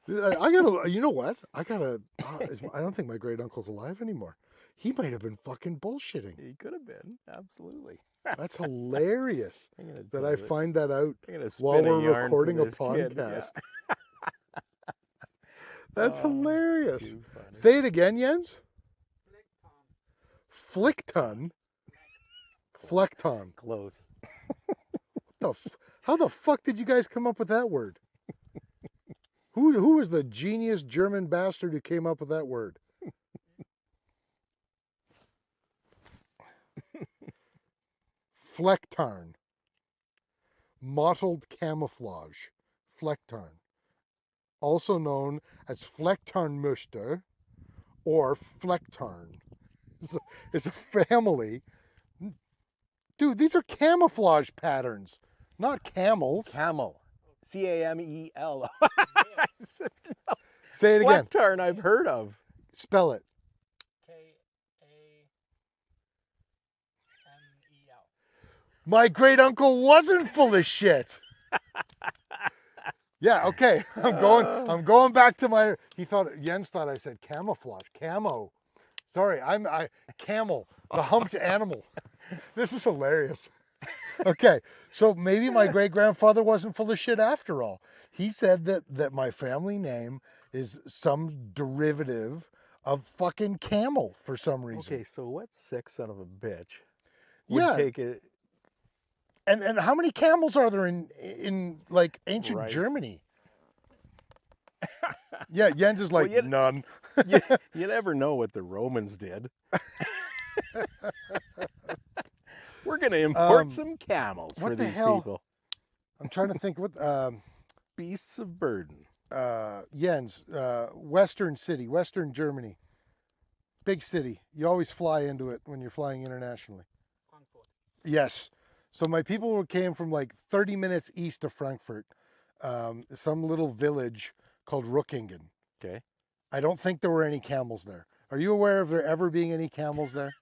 Speaker 1: I gotta, you know what? I don't think my great uncle's alive anymore. He might have been fucking bullshitting.
Speaker 2: He could have been. Absolutely.
Speaker 1: That's hilarious that I find that out
Speaker 2: while
Speaker 1: while we're recording a podcast.
Speaker 2: Yeah.
Speaker 1: That's hilarious. Say it again, Jens. Flickton. Fleckton.
Speaker 2: Close.
Speaker 1: How the fuck did you guys come up with that word? Who was the genius German bastard who came up with that word? Flecktarn. Mottled camouflage. Flecktarn. Also known as Flecktarnmuster or Flecktarn. It's a family. Dude, these are camouflage patterns, not camels.
Speaker 2: Camel. Camel.
Speaker 1: Say it again.
Speaker 2: Flecktarn I've heard of.
Speaker 1: Spell it.
Speaker 3: Kamel.
Speaker 1: My great uncle wasn't full of shit. Yeah, okay. I'm going back to Jens thought I said camouflage. Camo. Sorry, camel, the humped animal. This is hilarious. Okay, so maybe my great grandfather wasn't full of shit after all. He said that my family name is some derivative of fucking camel for some reason.
Speaker 2: Okay, so what sick son of a bitch would
Speaker 1: Yeah,
Speaker 2: take it
Speaker 1: and how many camels are there in like ancient
Speaker 2: right?
Speaker 1: Germany? Yeah, Jens is like
Speaker 2: Well,
Speaker 1: none.
Speaker 2: you, you never know what the Romans did. We're gonna import some camels
Speaker 1: what
Speaker 2: for
Speaker 1: the
Speaker 2: these
Speaker 1: hell?
Speaker 2: people.
Speaker 1: I'm trying to think what
Speaker 2: Beasts of burden.
Speaker 1: Jens, Western city, Western Germany. Big city. You always fly into it when you're flying internationally.
Speaker 3: Frankfurt.
Speaker 1: Yes. So my people came from like 30 minutes east of Frankfurt, some little village called Ruckingen.
Speaker 2: Okay.
Speaker 1: I don't think there were any camels there. Are you aware of there ever being any camels there?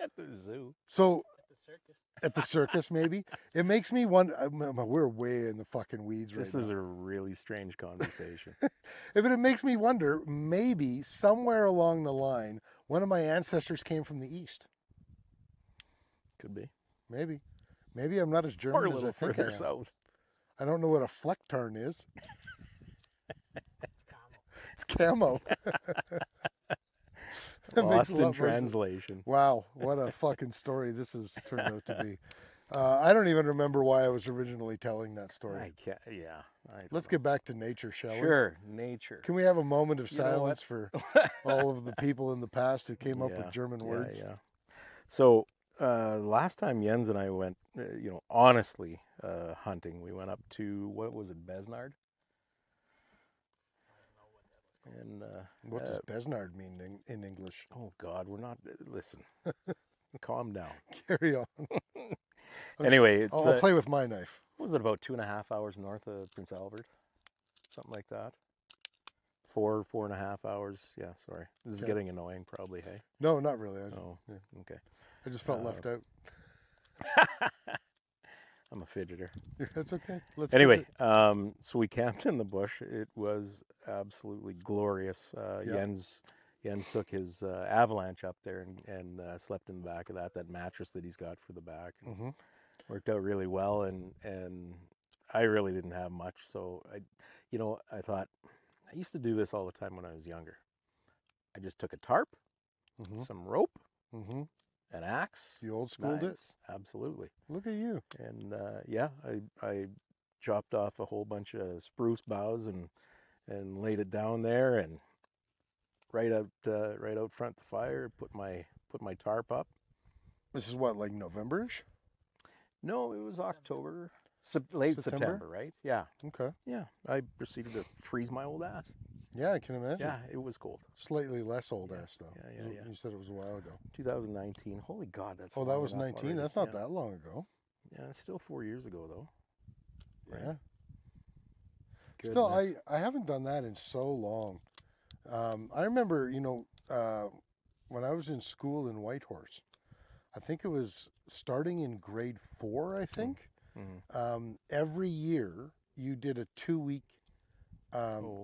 Speaker 2: At the zoo.
Speaker 1: So
Speaker 3: At the circus.
Speaker 1: at the circus, maybe it makes me wonder. We're way in the fucking weeds right
Speaker 2: This
Speaker 1: now.
Speaker 2: is a really strange conversation.
Speaker 1: But it makes me wonder. Maybe somewhere along the line, one of my ancestors came from the east.
Speaker 2: Could be.
Speaker 1: Maybe I'm not as
Speaker 2: Or
Speaker 1: German
Speaker 2: a
Speaker 1: as I
Speaker 2: little
Speaker 1: think I
Speaker 2: further
Speaker 1: am.
Speaker 2: south.
Speaker 1: I don't know what a flecktarn is.
Speaker 3: It's camel.
Speaker 1: It's camo. That makes
Speaker 2: Lost
Speaker 1: a lot
Speaker 2: in
Speaker 1: more sense.
Speaker 2: translation.
Speaker 1: Wow, what a fucking story this has turned out to be. I don't even remember why I was originally telling that story.
Speaker 2: I can't, yeah.
Speaker 1: Let's get back to nature, shall we?
Speaker 2: Sure, nature.
Speaker 1: Can we have a moment of
Speaker 2: You know what?
Speaker 1: silence for all of the people in the past who came up with
Speaker 2: Yeah,
Speaker 1: German words?
Speaker 2: Yeah. So last time Jens and I went, honestly, hunting, we went up to, what was it, Besnard? And
Speaker 1: What does Besnard mean in English?
Speaker 2: oh God, we're not. Listen, calm down.
Speaker 1: Carry on.
Speaker 2: Anyway, it's
Speaker 1: I'll play with my knife.
Speaker 2: what was it, about 2.5 hours north of Prince Albert, something like that. 4.5 hours. Yeah, sorry. This is
Speaker 1: Okay.
Speaker 2: getting annoying, probably. Hey.
Speaker 1: No, not really.
Speaker 2: Oh,
Speaker 1: yeah.
Speaker 2: okay.
Speaker 1: I just felt left out.
Speaker 2: I'm a fidgeter.
Speaker 1: That's okay. Let's
Speaker 2: Anyway, so we camped in the bush. It was absolutely glorious.
Speaker 1: Yeah.
Speaker 2: Jens took his Avalanche up there and slept in the back of that mattress that he's got for the back.
Speaker 1: Mm-hmm.
Speaker 2: Worked out really well, and I really didn't have much, so I thought I used to do this all the time when I was younger. I just took a tarp,
Speaker 1: Mm-hmm.
Speaker 2: some rope,
Speaker 1: Mm-hmm.
Speaker 2: an axe.
Speaker 1: You old schooled it.
Speaker 2: knives. Absolutely.
Speaker 1: Look at you.
Speaker 2: And I chopped off a whole bunch of spruce boughs and laid it down there, and right out front the fire. Put my tarp up.
Speaker 1: This is what, like November-ish?
Speaker 2: No, it was October, late September, right? Yeah,
Speaker 1: Okay.
Speaker 2: yeah. I proceeded to freeze my old ass.
Speaker 1: Yeah, I can imagine.
Speaker 2: Yeah, it was cold.
Speaker 1: Slightly less old ass though.
Speaker 2: Yeah.
Speaker 1: You said it was a while ago.
Speaker 2: 2019. Holy God, that's
Speaker 1: Oh, that
Speaker 2: long
Speaker 1: was
Speaker 2: enough
Speaker 1: 19.
Speaker 2: already.
Speaker 1: That's not
Speaker 2: Yeah.
Speaker 1: that long ago.
Speaker 2: Yeah, it's still 4 years ago though.
Speaker 1: Yeah.
Speaker 2: Goodness.
Speaker 1: Still, I haven't done that in so long. I remember, when I was in school in Whitehorse, I think it was starting in grade 4, I think.
Speaker 2: Mm-hmm.
Speaker 1: Every year you did a 2-week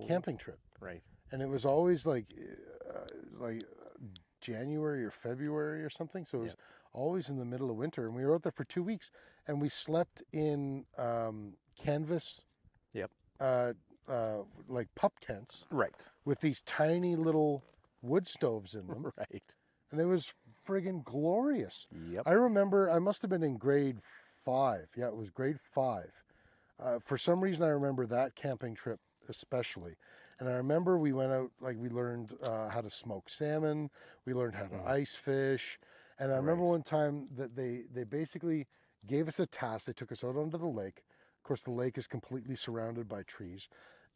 Speaker 1: camping trip.
Speaker 2: Right.
Speaker 1: And it was always like January or February or something. So it was always in the middle of winter. And we were out there for 2 weeks, and we slept in canvas,
Speaker 2: Yep.
Speaker 1: like pup tents
Speaker 2: Right.
Speaker 1: with these tiny little wood stoves in them.
Speaker 2: Right.
Speaker 1: And it was friggin' glorious.
Speaker 2: Yep.
Speaker 1: I remember I must have been in grade 5. Yeah, it was grade 5. For some reason, I remember that camping trip especially. And I remember we went out, like we learned how to smoke salmon. We learned how to ice fish. And I remember one time that they basically gave us a task. They took us out onto the lake. Of course, the lake is completely surrounded by trees.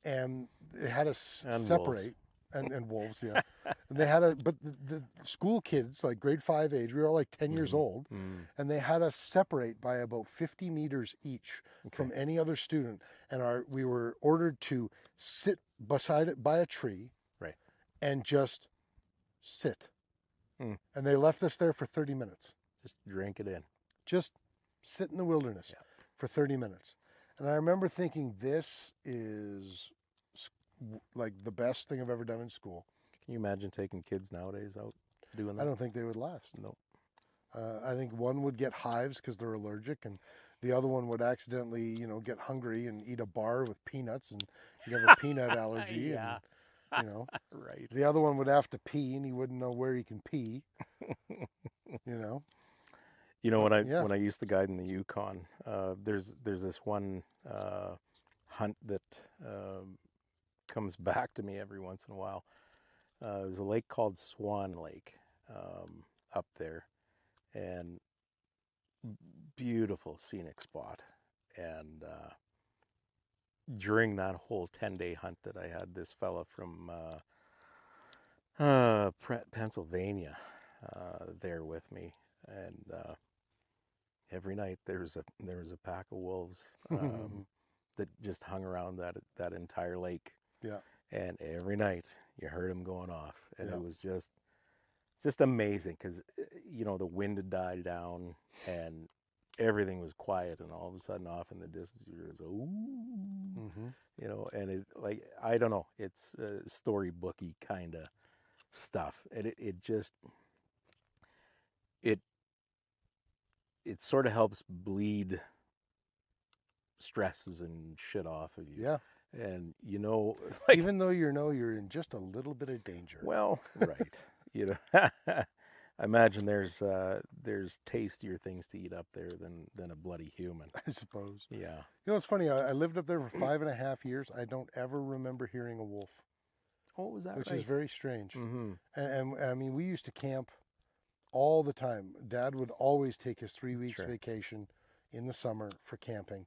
Speaker 1: And they had us
Speaker 2: And
Speaker 1: separate. And wolves, yeah. And they had but the school kids, like grade 5 age, we were all like 10 years old.
Speaker 2: Mm.
Speaker 1: And they had us separate by about 50 meters each from any other student. And we were ordered to sit beside it by a tree,
Speaker 2: Right.
Speaker 1: and just sit.
Speaker 2: Mm.
Speaker 1: And they left us there for 30 minutes.
Speaker 2: Just drink it in.
Speaker 1: Just sit in the wilderness for 30 minutes. And I remember thinking, this is like the best thing I've ever done in school.
Speaker 2: Can you imagine taking kids nowadays out doing that?
Speaker 1: I don't think they would last.
Speaker 2: Nope.
Speaker 1: I think one would get hives because they're allergic, and the other one would accidentally, get hungry and eat a bar with peanuts, and you have a peanut allergy.
Speaker 2: Yeah.
Speaker 1: And,
Speaker 2: Right.
Speaker 1: the other one would have to pee, and he wouldn't know where he can pee. You know. Yeah.
Speaker 2: When I used to guide in the Yukon, there's this one hunt that comes back to me every once in a while. There's a lake called Swan Lake up there, and beautiful scenic spot. And during that whole 10-day hunt that I had, this fella from Pennsylvania there with me, and every night there was a pack of wolves that just hung around that entire lake.
Speaker 1: Yeah.
Speaker 2: And every night you heard them going off, and
Speaker 1: Yeah.
Speaker 2: it was just amazing because the wind had died down and everything was quiet, and all of a sudden off in the distance there's ooh, and it, like, I don't know, it's storybooky kind of stuff, and it sort of helps bleed stresses and shit off of you.
Speaker 1: Yeah.
Speaker 2: And
Speaker 1: like, even though you're in just a little bit of danger.
Speaker 2: Well, right. I imagine there's tastier things to eat up there than a bloody human,
Speaker 1: I suppose.
Speaker 2: Yeah.
Speaker 1: It's funny. I lived up there for 5.5 years. I don't ever remember hearing a wolf.
Speaker 2: Oh, was that
Speaker 1: which
Speaker 2: right?
Speaker 1: is very strange.
Speaker 2: Mm-hmm.
Speaker 1: And I mean, we used to camp all the time. Dad would always take his 3 weeks
Speaker 2: Sure.
Speaker 1: vacation in the summer for camping,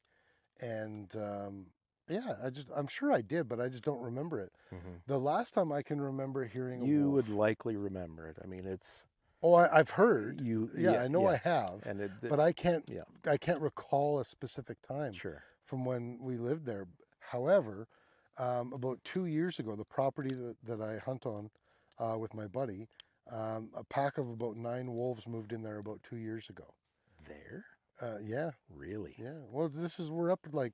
Speaker 1: and yeah, I'm sure I did, but I just don't remember it.
Speaker 2: Mm-hmm.
Speaker 1: The last time I can remember hearing a wolf.
Speaker 2: You would likely remember it. I mean, it's.
Speaker 1: Oh, I've heard.
Speaker 2: Yeah,
Speaker 1: I know
Speaker 2: yes.
Speaker 1: I have.
Speaker 2: And
Speaker 1: but I can't.
Speaker 2: Yeah.
Speaker 1: I can't recall a specific time.
Speaker 2: Sure.
Speaker 1: From when we lived there. However, about 2 years ago, the property that I hunt on with my buddy, a pack of about 9 wolves moved in there about 2 years ago.
Speaker 2: There?
Speaker 1: Yeah.
Speaker 2: Really?
Speaker 1: Yeah. Well, we're up like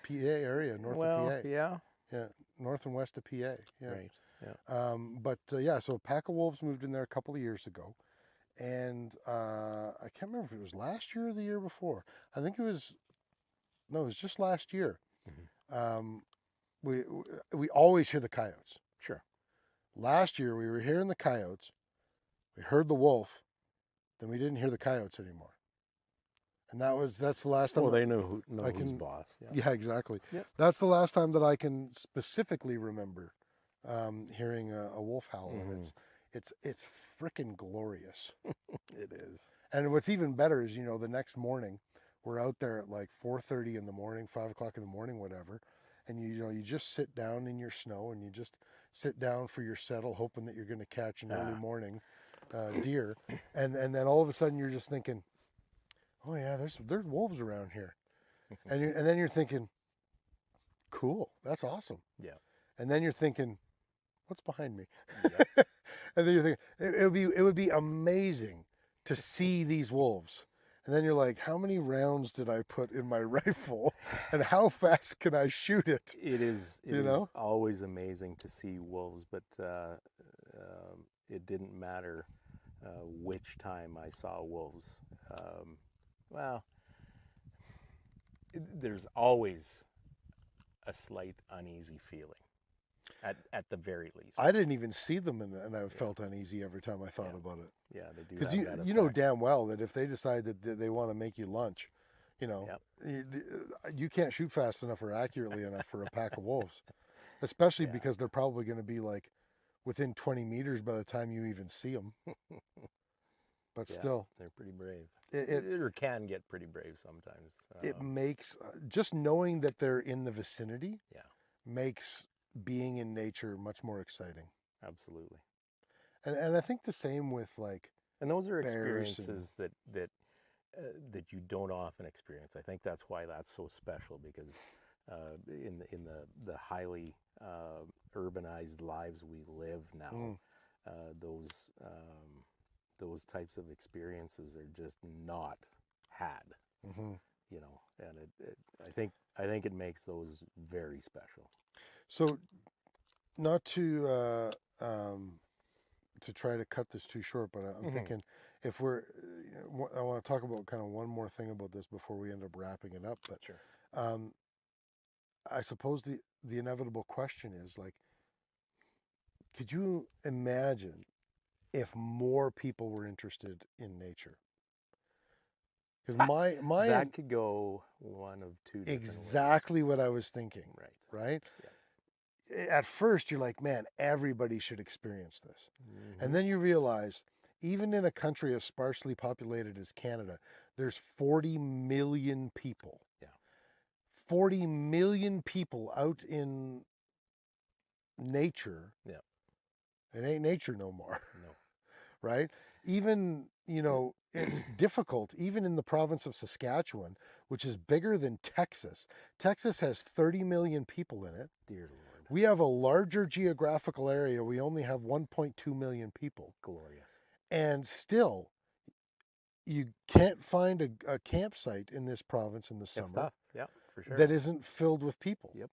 Speaker 1: PA area, north of PA.
Speaker 2: Yeah.
Speaker 1: Yeah, north and west of PA. Yeah.
Speaker 2: Right. Yeah.
Speaker 1: Yeah, so a pack of wolves moved in there a couple of years ago, and I can't remember if it was last year or the year before. I think it was just last year.
Speaker 2: Mm-hmm.
Speaker 1: We always hear the coyotes.
Speaker 2: Sure.
Speaker 1: Last year we were hearing the coyotes. We heard the wolf, then we didn't hear the coyotes anymore. And that's the last time.
Speaker 2: Well, they know who's boss.
Speaker 1: Yeah, exactly.
Speaker 2: Yep.
Speaker 1: That's the last time that I can specifically remember hearing a wolf howl,
Speaker 2: Mm-hmm.
Speaker 1: and it's freaking glorious.
Speaker 2: It is.
Speaker 1: And what's even better is the next morning we're out there at like 4:30 in the morning, 5 o'clock in the morning, whatever, and you just sit down in your snow and you just sit down for your settle, hoping that you're going to catch an early morning deer, and then all of a sudden you're just thinking, oh yeah, there's wolves around here, and then you're thinking, cool, that's awesome.
Speaker 2: Yeah.
Speaker 1: And then you're thinking, what's behind me?
Speaker 2: Yep.
Speaker 1: And then you're thinking, it would be amazing to see these wolves. And then you're like, how many rounds did I put in my rifle, and how fast can I shoot it?
Speaker 2: It is always amazing to see wolves, but it didn't matter which time I saw wolves. There's always a slight uneasy feeling, at the very least.
Speaker 1: I didn't even see them, and I felt uneasy every time I thought about it.
Speaker 2: Yeah, they do.
Speaker 1: Because
Speaker 2: Because
Speaker 1: you know damn well that if they decide that they want to make you lunch,
Speaker 2: Yep.
Speaker 1: you can't shoot fast enough or accurately enough for a pack of wolves, especially
Speaker 2: Yeah.
Speaker 1: because they're probably going to be like within 20 meters by the time you even see them. But still,
Speaker 2: they're pretty brave.
Speaker 1: It
Speaker 2: can get pretty brave sometimes.
Speaker 1: it makes just knowing that they're in the vicinity.
Speaker 2: Yeah.
Speaker 1: Makes being in nature much more exciting.
Speaker 2: Absolutely.
Speaker 1: And I think the same with like.
Speaker 2: And those are
Speaker 1: bears
Speaker 2: experiences that you don't often experience. I think that's why that's so special, because in the highly urbanized lives we live now, those types of experiences are just not had.
Speaker 1: Mm-hmm.
Speaker 2: And I think it makes those very special.
Speaker 1: So, not to try to cut this too short, but I'm thinking if we're, I want to talk about kind of one more thing about this before we end up wrapping it up. But
Speaker 2: Sure.
Speaker 1: I suppose the inevitable question is like, could you imagine if more people were interested in nature? Because my
Speaker 2: that could go one of two different
Speaker 1: exactly what I was thinking.
Speaker 2: ways.
Speaker 1: Right.
Speaker 2: Yeah.
Speaker 1: At first, you're like, man, everybody should experience this,
Speaker 2: Mm-hmm.
Speaker 1: and then you realize, even in a country as sparsely populated as Canada, there's 40 million people.
Speaker 2: Yeah.
Speaker 1: 40 million people out in nature.
Speaker 2: Yeah.
Speaker 1: It ain't nature no more.
Speaker 2: No.
Speaker 1: Right? Even, it's difficult, even in the province of Saskatchewan, which is bigger than Texas. Texas has 30 million people in it.
Speaker 2: Dear Lord.
Speaker 1: We have a larger geographical area. We only have 1.2 million people.
Speaker 2: Glorious.
Speaker 1: And still, you can't find a campsite in this province in the summer
Speaker 2: It's tough. Yeah, for sure.
Speaker 1: that isn't filled with people.
Speaker 2: Yep.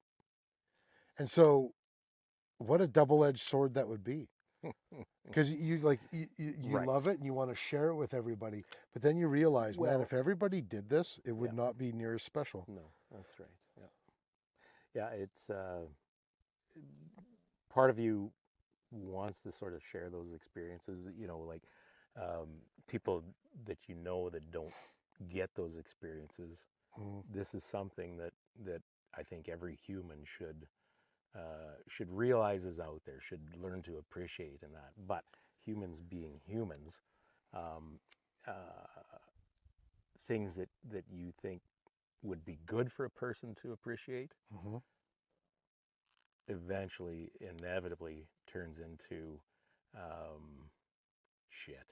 Speaker 1: And so, what a double-edged sword that would be. Because you
Speaker 2: Right.
Speaker 1: love it and you want to share it with everybody, but then you realize, man,
Speaker 2: Well-
Speaker 1: if everybody did this, it would
Speaker 2: Yeah.
Speaker 1: not be near as special.
Speaker 2: No, that's right. Yeah. Yeah, it's part of you wants to sort of share those experiences, like people that that don't get those experiences.
Speaker 1: Mm.
Speaker 2: This is something that I think every human should realize is out there, should learn to appreciate in that. But humans being humans, things that you think would be good for a person to appreciate
Speaker 1: Mm-hmm.
Speaker 2: eventually, inevitably turns into shit.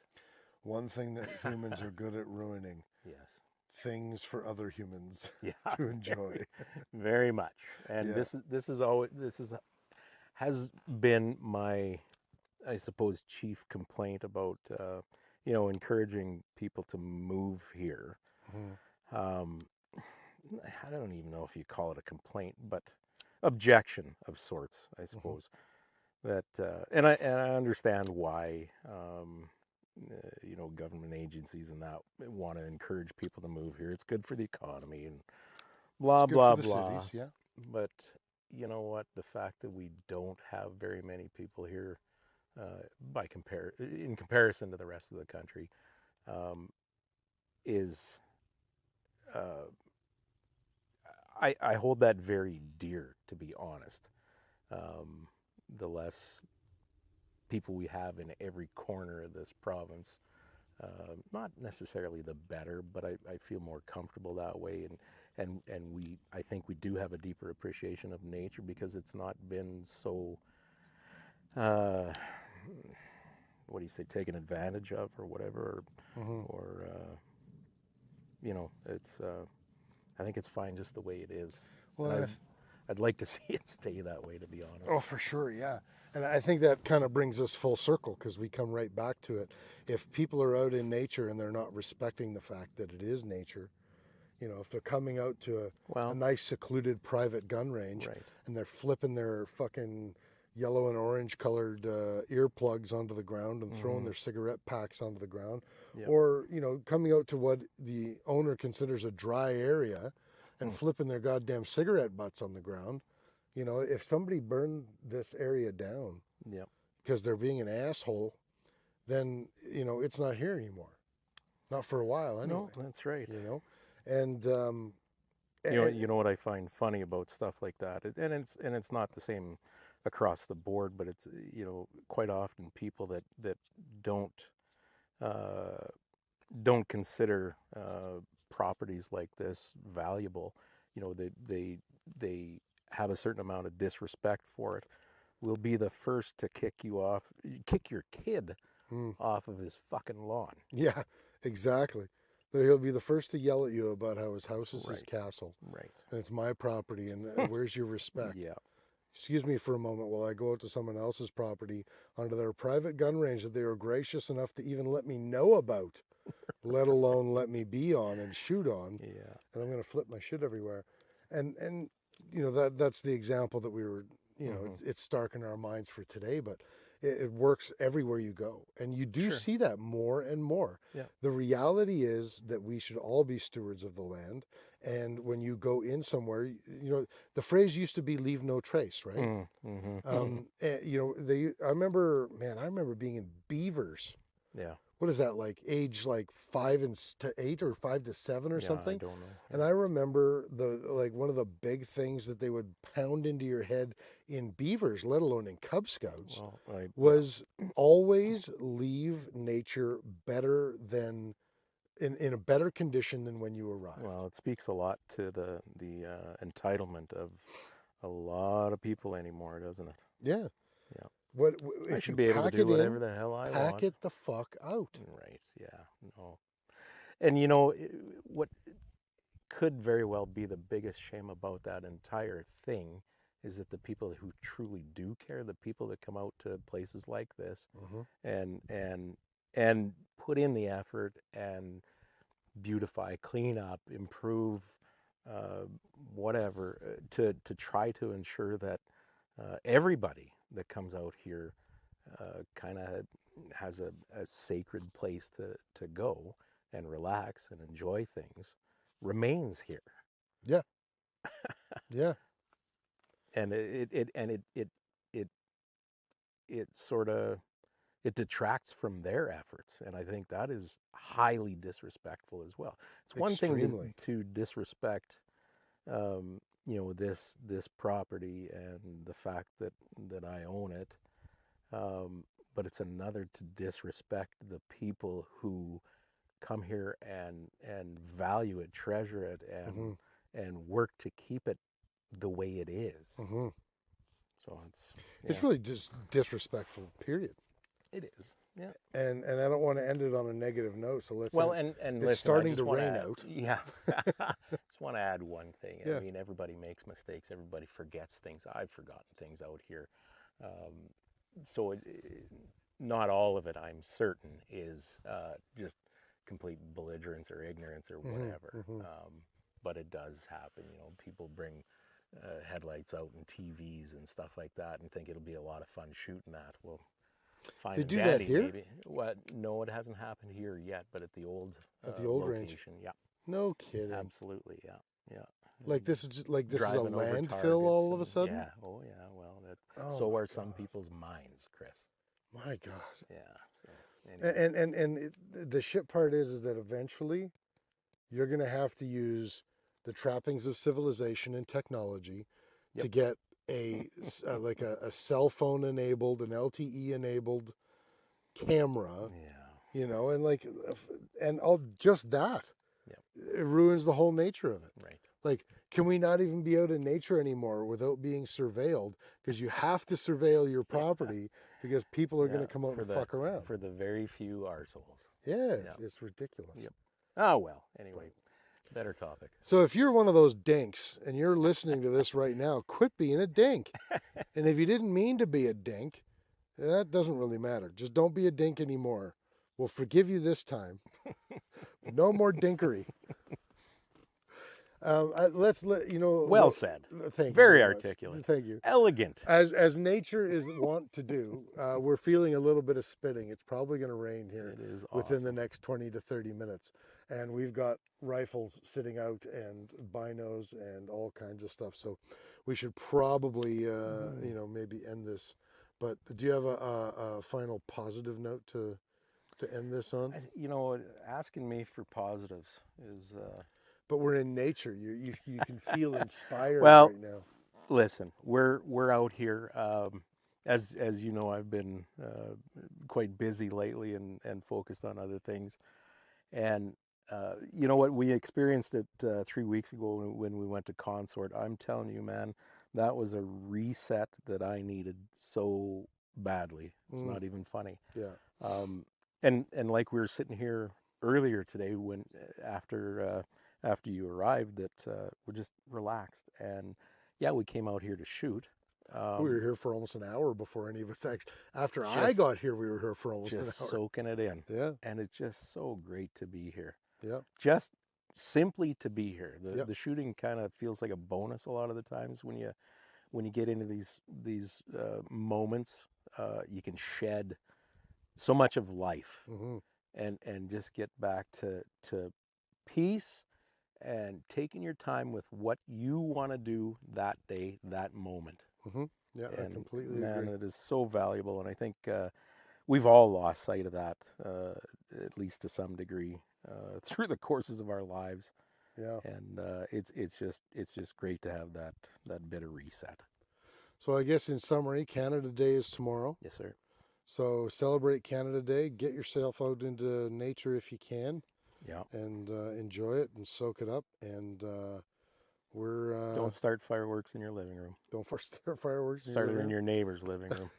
Speaker 1: One thing that humans are good at ruining,
Speaker 2: Yes.
Speaker 1: things for other humans
Speaker 2: Yeah.
Speaker 1: to enjoy.
Speaker 2: Very much. And
Speaker 1: Yeah.
Speaker 2: this has been my, I suppose, chief complaint about encouraging people to move here.
Speaker 1: Mhm.
Speaker 2: I don't even know if you call it a complaint, but objection of sorts, I suppose. That and I understand why government agencies and that want to encourage people to move here. It's good for the economy and blah
Speaker 1: It's good
Speaker 2: blah
Speaker 1: for the
Speaker 2: blah.
Speaker 1: cities, yeah.
Speaker 2: But you know what? The fact that we don't have very many people here, in comparison to the rest of the country, is I hold that very dear, to be honest. The less people we have in every corner of this province, not necessarily the better, but I feel more comfortable that way. And I think we do have a deeper appreciation of nature because it's not been so, what do you say, taken advantage of or whatever, or it's, I think it's fine just the way it is.
Speaker 1: Well,
Speaker 2: I'd like to see it stay that way, to be honest.
Speaker 1: oh, for sure, yeah. And I think that kind of brings us full circle because we come right back to it. If people are out in nature and they're not respecting the fact that it is nature, if they're coming out to a nice secluded private gun range,
Speaker 2: right,
Speaker 1: and they're flipping their fucking yellow and orange colored earplugs onto the ground and throwing their cigarette packs onto the ground,
Speaker 2: Yep.
Speaker 1: or coming out to what the owner considers a dry area and flipping their goddamn cigarette butts on the ground. If somebody burned this area down
Speaker 2: Yep.
Speaker 1: because they're being an asshole, then it's not here anymore. Not for a while anyway.
Speaker 2: No, that's right.
Speaker 1: And
Speaker 2: you know what I find funny about stuff like that, and it's not the same across the board, but it's quite often people that don't consider properties like this valuable. They have a certain amount of disrespect for it. Will be the first to kick your kid off of his fucking lawn.
Speaker 1: Yeah, exactly. He'll be the first to yell at you about how his house is his castle.
Speaker 2: Right.
Speaker 1: And it's my property, and where's your respect?
Speaker 2: Yeah.
Speaker 1: Excuse me for a moment while I go out to someone else's property onto their private gun range that they were gracious enough to even let me know about, let alone let me be on and shoot on.
Speaker 2: Yeah.
Speaker 1: And I'm going to flip my shit everywhere. And that's the example that we were, it's stark in our minds for today. But it works everywhere you go. And you do
Speaker 2: Sure.
Speaker 1: see that more and more.
Speaker 2: Yeah.
Speaker 1: The reality is that we should all be stewards of the land. And when you go in somewhere, the phrase used to be "leave no trace," right? I remember being in Beavers.
Speaker 2: Yeah.
Speaker 1: What is that, like age like 5 to 8 or 5 to 7 or
Speaker 2: Yeah,
Speaker 1: something?
Speaker 2: I don't know.
Speaker 1: And I remember one of the big things that they would pound into your head in Beavers, let alone in Cub Scouts,
Speaker 2: Well,
Speaker 1: was always leave nature better than in a better condition than when you arrived.
Speaker 2: Well, it speaks a lot to the entitlement of a lot of people anymore, doesn't it?
Speaker 1: Yeah.
Speaker 2: Yeah. I
Speaker 1: If
Speaker 2: should
Speaker 1: you
Speaker 2: be able to
Speaker 1: pack
Speaker 2: do
Speaker 1: it
Speaker 2: whatever
Speaker 1: in,
Speaker 2: the hell I
Speaker 1: pack
Speaker 2: want.
Speaker 1: it the fuck out.
Speaker 2: Right. Yeah. No. And what could very well be the biggest shame about that entire thing is that the people who truly do care, the people that come out to places like this and put in the effort and beautify, clean up, improve, whatever, to try to ensure that everybody that comes out here kind of has a sacred place to go and relax and enjoy things, remains here.
Speaker 1: Yeah. Yeah.
Speaker 2: And it sort of detracts from their efforts, and I think that is highly disrespectful as well. It's one
Speaker 1: Extremely.
Speaker 2: thing to disrespect, this property and the fact that I own it, but it's another to disrespect the people who come here and value it, treasure it, and work to keep it the way it is. So
Speaker 1: It's really just disrespectful, period.
Speaker 2: It is. Yeah.
Speaker 1: And I don't want to end it on a negative note, so let's.
Speaker 2: And
Speaker 1: it's
Speaker 2: listen,
Speaker 1: starting to rain out.
Speaker 2: Yeah. Just want to add one thing.
Speaker 1: Yeah.
Speaker 2: I mean, everybody makes mistakes. Everybody forgets things. I've forgotten things out here. So not all of it, I'm certain, is just complete belligerence or ignorance or whatever. But it does happen. People bring headlights out and TVs and stuff like that and think it'll be a lot of fun shooting that. Well, fine.
Speaker 1: They
Speaker 2: and
Speaker 1: do that
Speaker 2: dandy,
Speaker 1: here?
Speaker 2: maybe. What? No, it hasn't happened here yet, but at the old
Speaker 1: range.
Speaker 2: location, yeah,
Speaker 1: No kidding.
Speaker 2: absolutely, yeah.
Speaker 1: Like this is a
Speaker 2: Driving over
Speaker 1: landfill
Speaker 2: targets
Speaker 1: all of a sudden.
Speaker 2: Yeah. Oh yeah. Well,
Speaker 1: Oh
Speaker 2: so
Speaker 1: my
Speaker 2: are some
Speaker 1: God.
Speaker 2: people's minds, Chris.
Speaker 1: My God.
Speaker 2: Yeah. So, anyway.
Speaker 1: And the shit part is that eventually you're going to have to use the trappings of civilization and technology to get a cell phone enabled, an LTE enabled camera.
Speaker 2: Yeah.
Speaker 1: And all just that. It ruins the whole nature of it.
Speaker 2: Right.
Speaker 1: Like, can we not even be out in nature anymore without being surveilled? Because you have to surveil your property because people are going to come out and fuck around.
Speaker 2: For the very few arseholes.
Speaker 1: Yeah, it's ridiculous.
Speaker 2: Yep. Oh, well, anyway, better topic.
Speaker 1: So if you're one of those dinks and you're listening to this right now, quit being a dink. And if you didn't mean to be a dink, that doesn't really matter. Just don't be a dink anymore. We'll forgive you this time. No more dinkery.
Speaker 2: Well said.
Speaker 1: Thank you.
Speaker 2: Very
Speaker 1: very much.
Speaker 2: articulate.
Speaker 1: Thank you.
Speaker 2: Elegant.
Speaker 1: As nature is wont to do, we're feeling a little bit of spitting. It's probably going to rain here
Speaker 2: It is
Speaker 1: within the
Speaker 2: awesome.
Speaker 1: next 20 to 30 minutes. And we've got rifles sitting out and binos and all kinds of stuff. So we should probably, maybe end this. But do you have a final positive note to end this on?
Speaker 2: Asking me for positives is...
Speaker 1: But we're in nature. You can feel inspired
Speaker 2: Well,
Speaker 1: right now.
Speaker 2: Listen, we're out here. As you know, I've been quite busy lately and focused on other things. And you know what? We experienced it 3 weeks ago when we went to Consort. I'm telling you, man, that was a reset that I needed so badly. It's not even funny.
Speaker 1: Yeah.
Speaker 2: And like we were sitting here earlier today when after you arrived, that we're just relaxed. And yeah, we came out here to shoot.
Speaker 1: We were here for almost an hour before any of us actually. After I got here, we were here for almost an hour.
Speaker 2: Just soaking it in.
Speaker 1: Yeah.
Speaker 2: And it's just so great to be here.
Speaker 1: Yeah.
Speaker 2: Just simply to be here. The shooting kind of feels like a bonus a lot of the times when you get into these moments you can shed so much of life
Speaker 1: Mm-hmm.
Speaker 2: and just get back to peace and taking your time with what you want to do that day, that moment.
Speaker 1: Mm-hmm. Yeah, I
Speaker 2: And
Speaker 1: completely
Speaker 2: man,
Speaker 1: agree.
Speaker 2: it is so valuable, and I think we've all lost sight of that, at least to some degree, through the courses of our lives.
Speaker 1: Yeah.
Speaker 2: And it's just great to have that bit of reset.
Speaker 1: So I guess in summary, Canada Day is tomorrow.
Speaker 2: Yes, sir.
Speaker 1: So celebrate Canada Day. Get yourself out into nature if you can,
Speaker 2: Yeah.
Speaker 1: and enjoy it and soak it up. And we're
Speaker 2: Don't start fireworks in your living room.
Speaker 1: don't start fireworks.
Speaker 2: Start it in your neighbor's living room.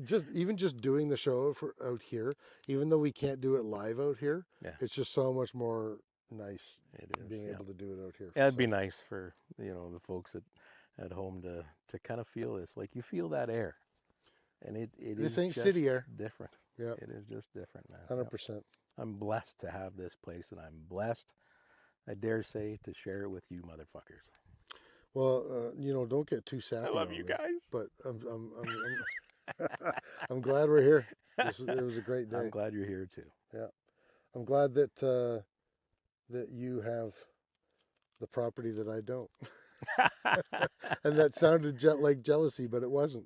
Speaker 1: just doing the show out here, even though we can't do it live out here.
Speaker 2: Yeah.
Speaker 1: It's just so much more nice
Speaker 2: It is
Speaker 1: being
Speaker 2: yeah.
Speaker 1: able to do it out here.
Speaker 2: Yeah, it'd be nice for the folks at home to kind of feel this, like you feel that air, and it
Speaker 1: This
Speaker 2: is
Speaker 1: ain't
Speaker 2: just
Speaker 1: city air.
Speaker 2: different.
Speaker 1: Yeah,
Speaker 2: It is just different, man.
Speaker 1: 100%.
Speaker 2: I'm blessed to have this place, and I'm blessed, I dare say, to share it with you motherfuckers.
Speaker 1: Well, don't get too sappy.
Speaker 2: I love
Speaker 1: on
Speaker 2: you
Speaker 1: me,
Speaker 2: guys.
Speaker 1: but I'm glad we're here. It was a great day.
Speaker 2: I'm glad you're here too.
Speaker 1: Yeah, I'm glad that that you have the property that I don't. And that sounded like jealousy, but it wasn't.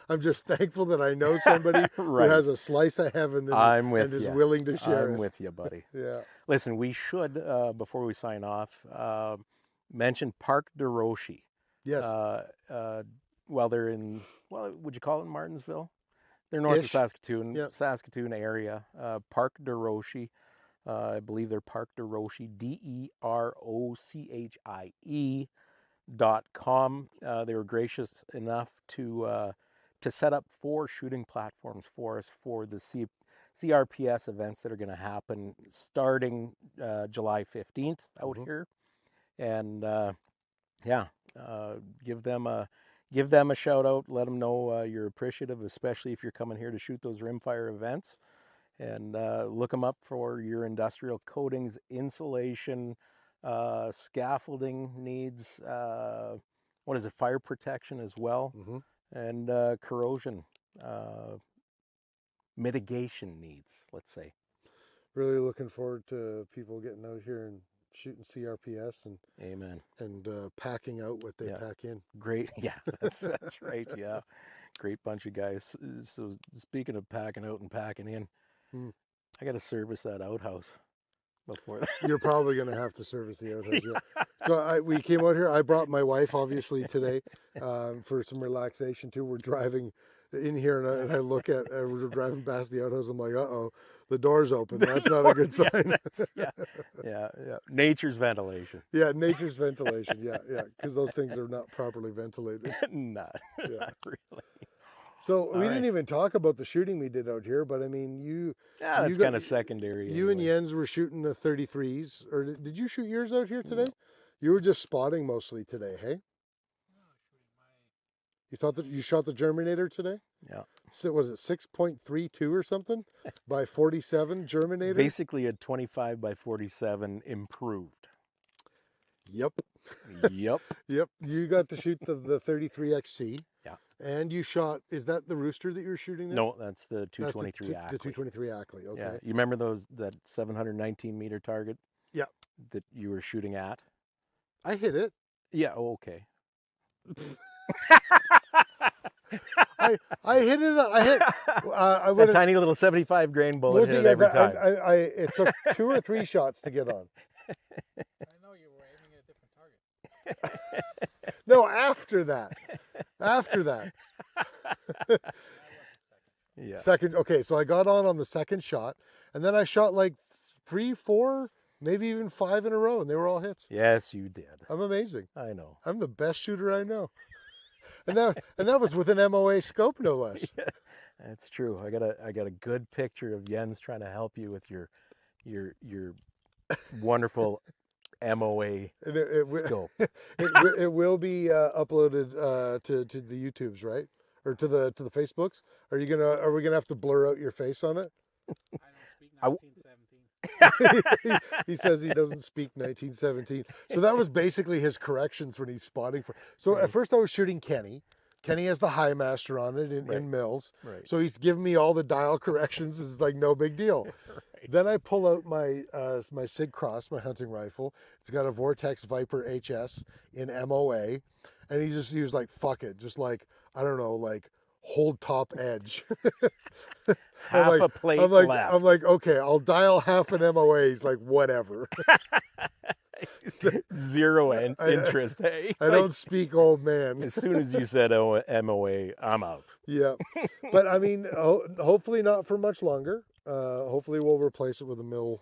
Speaker 1: I'm just thankful that I know somebody
Speaker 2: right.
Speaker 1: who has a slice of heaven and is willing to share it.
Speaker 2: I'm with you, buddy.
Speaker 1: Yeah.
Speaker 2: Listen, we should before we sign off mention Parc de Roche.
Speaker 1: Yes.
Speaker 2: Well, they're in would you call it Martinsville? They're north of Saskatoon,
Speaker 1: Yep.
Speaker 2: Saskatoon area. Parc de Roche. I believe they're Parc de Roche, DEROCHIE.com. They were gracious enough to set up 4 shooting platforms for us for the CRPS events that are going to happen starting July 15th out here, and give them a shout out. Let them know you're appreciative, especially if you're coming here to shoot those rimfire events. And look them up for your industrial coatings, insulation, scaffolding needs. What is it? Fire protection as well, and corrosion mitigation needs. Let's say.
Speaker 1: Really looking forward to people getting out here and shooting CRPS and
Speaker 2: amen
Speaker 1: and packing out what they pack in.
Speaker 2: Great, yeah, that's right, yeah, great bunch of guys. So speaking of packing out and packing in. I got to service that outhouse before that.
Speaker 1: You're probably going to have to service the outhouse. Yeah. So we came out here. I brought my wife, obviously, today for some relaxation, too. We're driving in here, and I look at, we're driving past the outhouse. I'm like, uh-oh, the door's open. That's not a good sign.
Speaker 2: Yeah. Nature's ventilation.
Speaker 1: Yeah, nature's ventilation. Yeah, because those things are not properly ventilated.
Speaker 2: Not really.
Speaker 1: So we didn't even talk about the shooting we did out here, but I mean,
Speaker 2: that's kind of secondary.
Speaker 1: You and Jens were shooting the 33s, or did you shoot yours out here today? You were just spotting mostly today, hey? You thought that you shot the Germinator today?
Speaker 2: Yeah.
Speaker 1: So was it 6.32 or something by 47 Germinator?
Speaker 2: Basically a 25 by 47 improved.
Speaker 1: Yep.
Speaker 2: Yep.
Speaker 1: You got to shoot the 33 XC.
Speaker 2: Yeah.
Speaker 1: And you shot, is that the Rooster that you were shooting there?
Speaker 2: No, that's the 223 Ackley.
Speaker 1: The 223 Ackley, okay.
Speaker 2: Yeah. You remember that 719 meter target?
Speaker 1: Yeah. That
Speaker 2: you were shooting at?
Speaker 1: I hit it.
Speaker 2: Yeah, okay.
Speaker 1: I hit it. I
Speaker 2: would a tiny little 75 grain bullet hit it every time.
Speaker 1: It took 2 or 3 shots to get on.
Speaker 3: I know you were aiming at a different target.
Speaker 1: No, after that.
Speaker 2: Yeah.
Speaker 1: Second. Okay, so I got on the second shot, and then I shot like 3, 4, maybe even 5 in a row, and they were all hits.
Speaker 2: Yes, you did.
Speaker 1: I'm amazing.
Speaker 2: I know.
Speaker 1: I'm the best shooter I know. And that was with an MOA scope, no less.
Speaker 2: Yeah, that's true. I got a good picture of Jens trying to help you with your wonderful MOA scope.
Speaker 1: It will be uploaded to the YouTubes, right? Or to the Facebooks? Are we gonna have to blur out your face on it?
Speaker 3: I don't speak 1917.
Speaker 1: He says he doesn't speak 1917. So that was basically his corrections when he's spotting for. So
Speaker 2: Right.
Speaker 1: at first I was shooting Kenny. Kenny has the high master on it
Speaker 2: Right.
Speaker 1: in Mills.
Speaker 2: Right.
Speaker 1: So he's giving me all the dial corrections. It's like no big deal.
Speaker 2: Right.
Speaker 1: Then I pull out my Sig Cross, my hunting rifle. It's got a Vortex Viper HS in MOA. And he was like, fuck it. Just like, I don't know, like hold top edge.
Speaker 2: Half
Speaker 1: like,
Speaker 2: a plate
Speaker 1: I'm like,
Speaker 2: left.
Speaker 1: I'm like, okay, I'll dial half an MOA. He's like, whatever.
Speaker 2: Zero interest. Hey,
Speaker 1: I don't speak old man.
Speaker 2: As soon as you said MOA, I'm out.
Speaker 1: Yeah, but I mean, hopefully not for much longer. Hopefully we'll replace it with a mill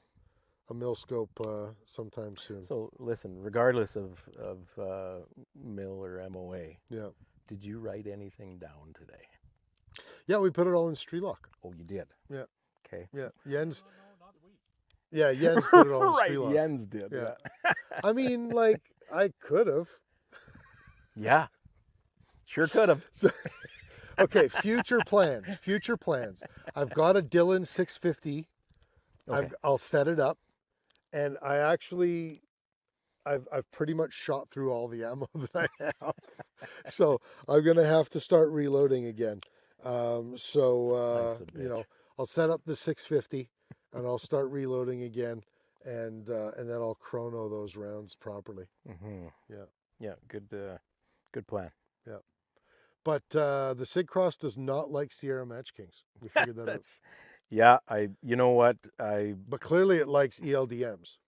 Speaker 1: scope sometime soon.
Speaker 2: So listen, regardless of mill or MOA,
Speaker 1: Yeah.
Speaker 2: did you write anything down today?
Speaker 1: Yeah, we put it all in Strelock.
Speaker 2: Oh, you did.
Speaker 1: Yeah.
Speaker 2: Okay.
Speaker 1: Yeah, Jens.
Speaker 3: No, not we.
Speaker 1: Yeah, Jens put it all in
Speaker 2: Right,
Speaker 1: Strelock.
Speaker 2: Jens did.
Speaker 1: Yeah. I mean, like I could have.
Speaker 2: Yeah. Sure could have.
Speaker 1: So, okay, future plans. Future plans. I've got a Dillon 650.
Speaker 2: Okay.
Speaker 1: I'll set it up, and I've pretty much shot through all the ammo that I have. So I'm gonna have to start reloading again.
Speaker 2: That's a
Speaker 1: You know,
Speaker 2: bitch.
Speaker 1: I'll set up the 650, and I'll start reloading again, and then I'll chrono those rounds properly.
Speaker 2: Mm-hmm.
Speaker 1: Yeah.
Speaker 2: Yeah. Good plan.
Speaker 1: But the Sig Cross does not like Sierra Match Kings. We figured that out.
Speaker 2: Yeah. You know what?
Speaker 1: But clearly it likes ELDMs.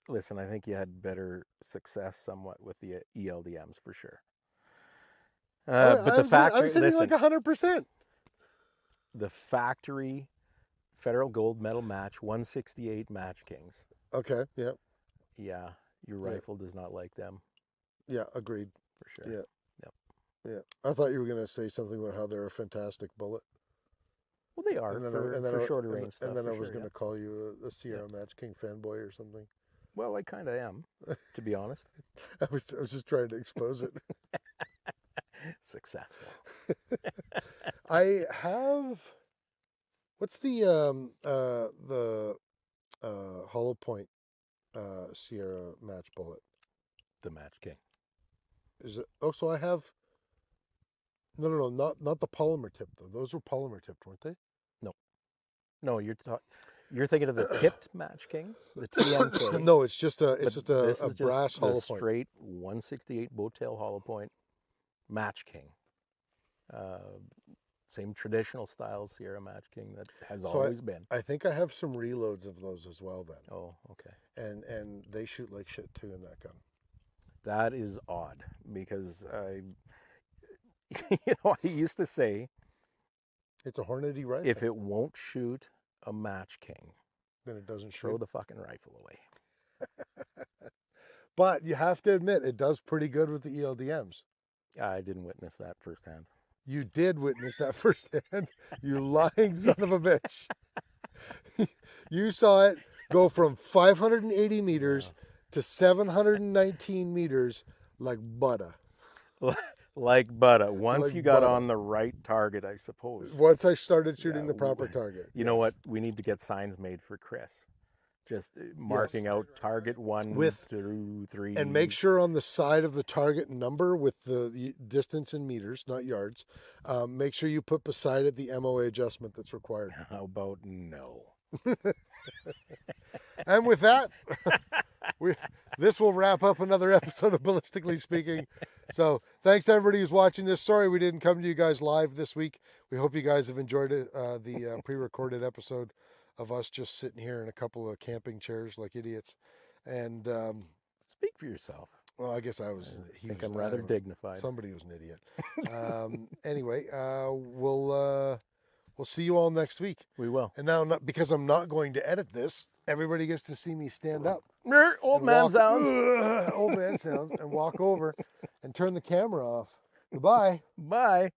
Speaker 2: Listen, I think you had better success somewhat with the ELDMs for sure. But the factory,
Speaker 1: I'm sitting
Speaker 2: listen,
Speaker 1: like 100%.
Speaker 2: the factory Federal Gold Medal match 168 Match Kings.
Speaker 1: Okay. Yeah.
Speaker 2: Yeah, your
Speaker 1: Yeah.
Speaker 2: rifle does not like them
Speaker 1: Yeah. Agreed.
Speaker 2: for sure.
Speaker 1: Yeah.
Speaker 2: Yep.
Speaker 1: Yeah. I thought you were going to say something about how they're a fantastic bullet.
Speaker 2: Well, they are for shorter range stuff.
Speaker 1: And then I
Speaker 2: for
Speaker 1: was
Speaker 2: sure,
Speaker 1: going to call you a Sierra Match King fanboy or something.
Speaker 2: Well, I kind of am, to be honest.
Speaker 1: I was just trying to expose it.
Speaker 2: Successful.
Speaker 1: I have. What's the hollow point Sierra match bullet?
Speaker 2: The Match King.
Speaker 1: Is it? Oh, so I have. No, not the polymer tip though. Those were polymer tipped, weren't they?
Speaker 2: No, you're thinking of the tipped Match King, the TMK.
Speaker 1: No, it's just a
Speaker 2: This is
Speaker 1: brass
Speaker 2: just
Speaker 1: hollow
Speaker 2: the
Speaker 1: point.
Speaker 2: straight 168 Bowtail hollow point Match King. Same traditional style Sierra Match King that has always been.
Speaker 1: I think I have some reloads of those as well then.
Speaker 2: Oh, okay.
Speaker 1: And they shoot like shit too in that gun.
Speaker 2: That is odd because I used to say
Speaker 1: It's a Hornady rifle.
Speaker 2: if it won't shoot a Match King,
Speaker 1: then it doesn't
Speaker 2: throw
Speaker 1: shoot.
Speaker 2: the fucking rifle away.
Speaker 1: But you have to admit it does pretty good with the ELDMs.
Speaker 2: I didn't witness that firsthand.
Speaker 1: You did witness that firsthand. You lying son of a bitch. You saw it go from 580 meters to 719 meters like butter.
Speaker 2: Like butter. Once
Speaker 1: Like
Speaker 2: you got
Speaker 1: butter.
Speaker 2: on the right target, I suppose.
Speaker 1: Once I started shooting
Speaker 2: Yeah,
Speaker 1: the proper target.
Speaker 2: You know what? We need to get signs made for Chris. Just marking out target 1
Speaker 1: With-
Speaker 2: through 3.
Speaker 1: And make sure on the side of the target number with the distance in meters, not yards, make sure you put beside it the MOA adjustment that's required.
Speaker 2: How about no?
Speaker 1: And with that, this will wrap up another episode of Ballistically Speaking. So thanks to everybody who's watching this. Sorry we didn't come to you guys live this week. We hope you guys have enjoyed it, the pre-recorded episode of us just sitting here in a couple of camping chairs like idiots. And,
Speaker 2: Speak for yourself.
Speaker 1: well, I guess I was.
Speaker 2: I think I'm rather dignified.
Speaker 1: Somebody was an idiot. Anyway, we'll see you all next week.
Speaker 2: We will.
Speaker 1: And now, because I'm not going to edit this, everybody gets to see me stand up.
Speaker 2: Old
Speaker 1: and
Speaker 2: man
Speaker 1: walk-
Speaker 2: sounds.
Speaker 1: Old man sounds. And walk over and turn the camera off. Goodbye.
Speaker 2: Bye.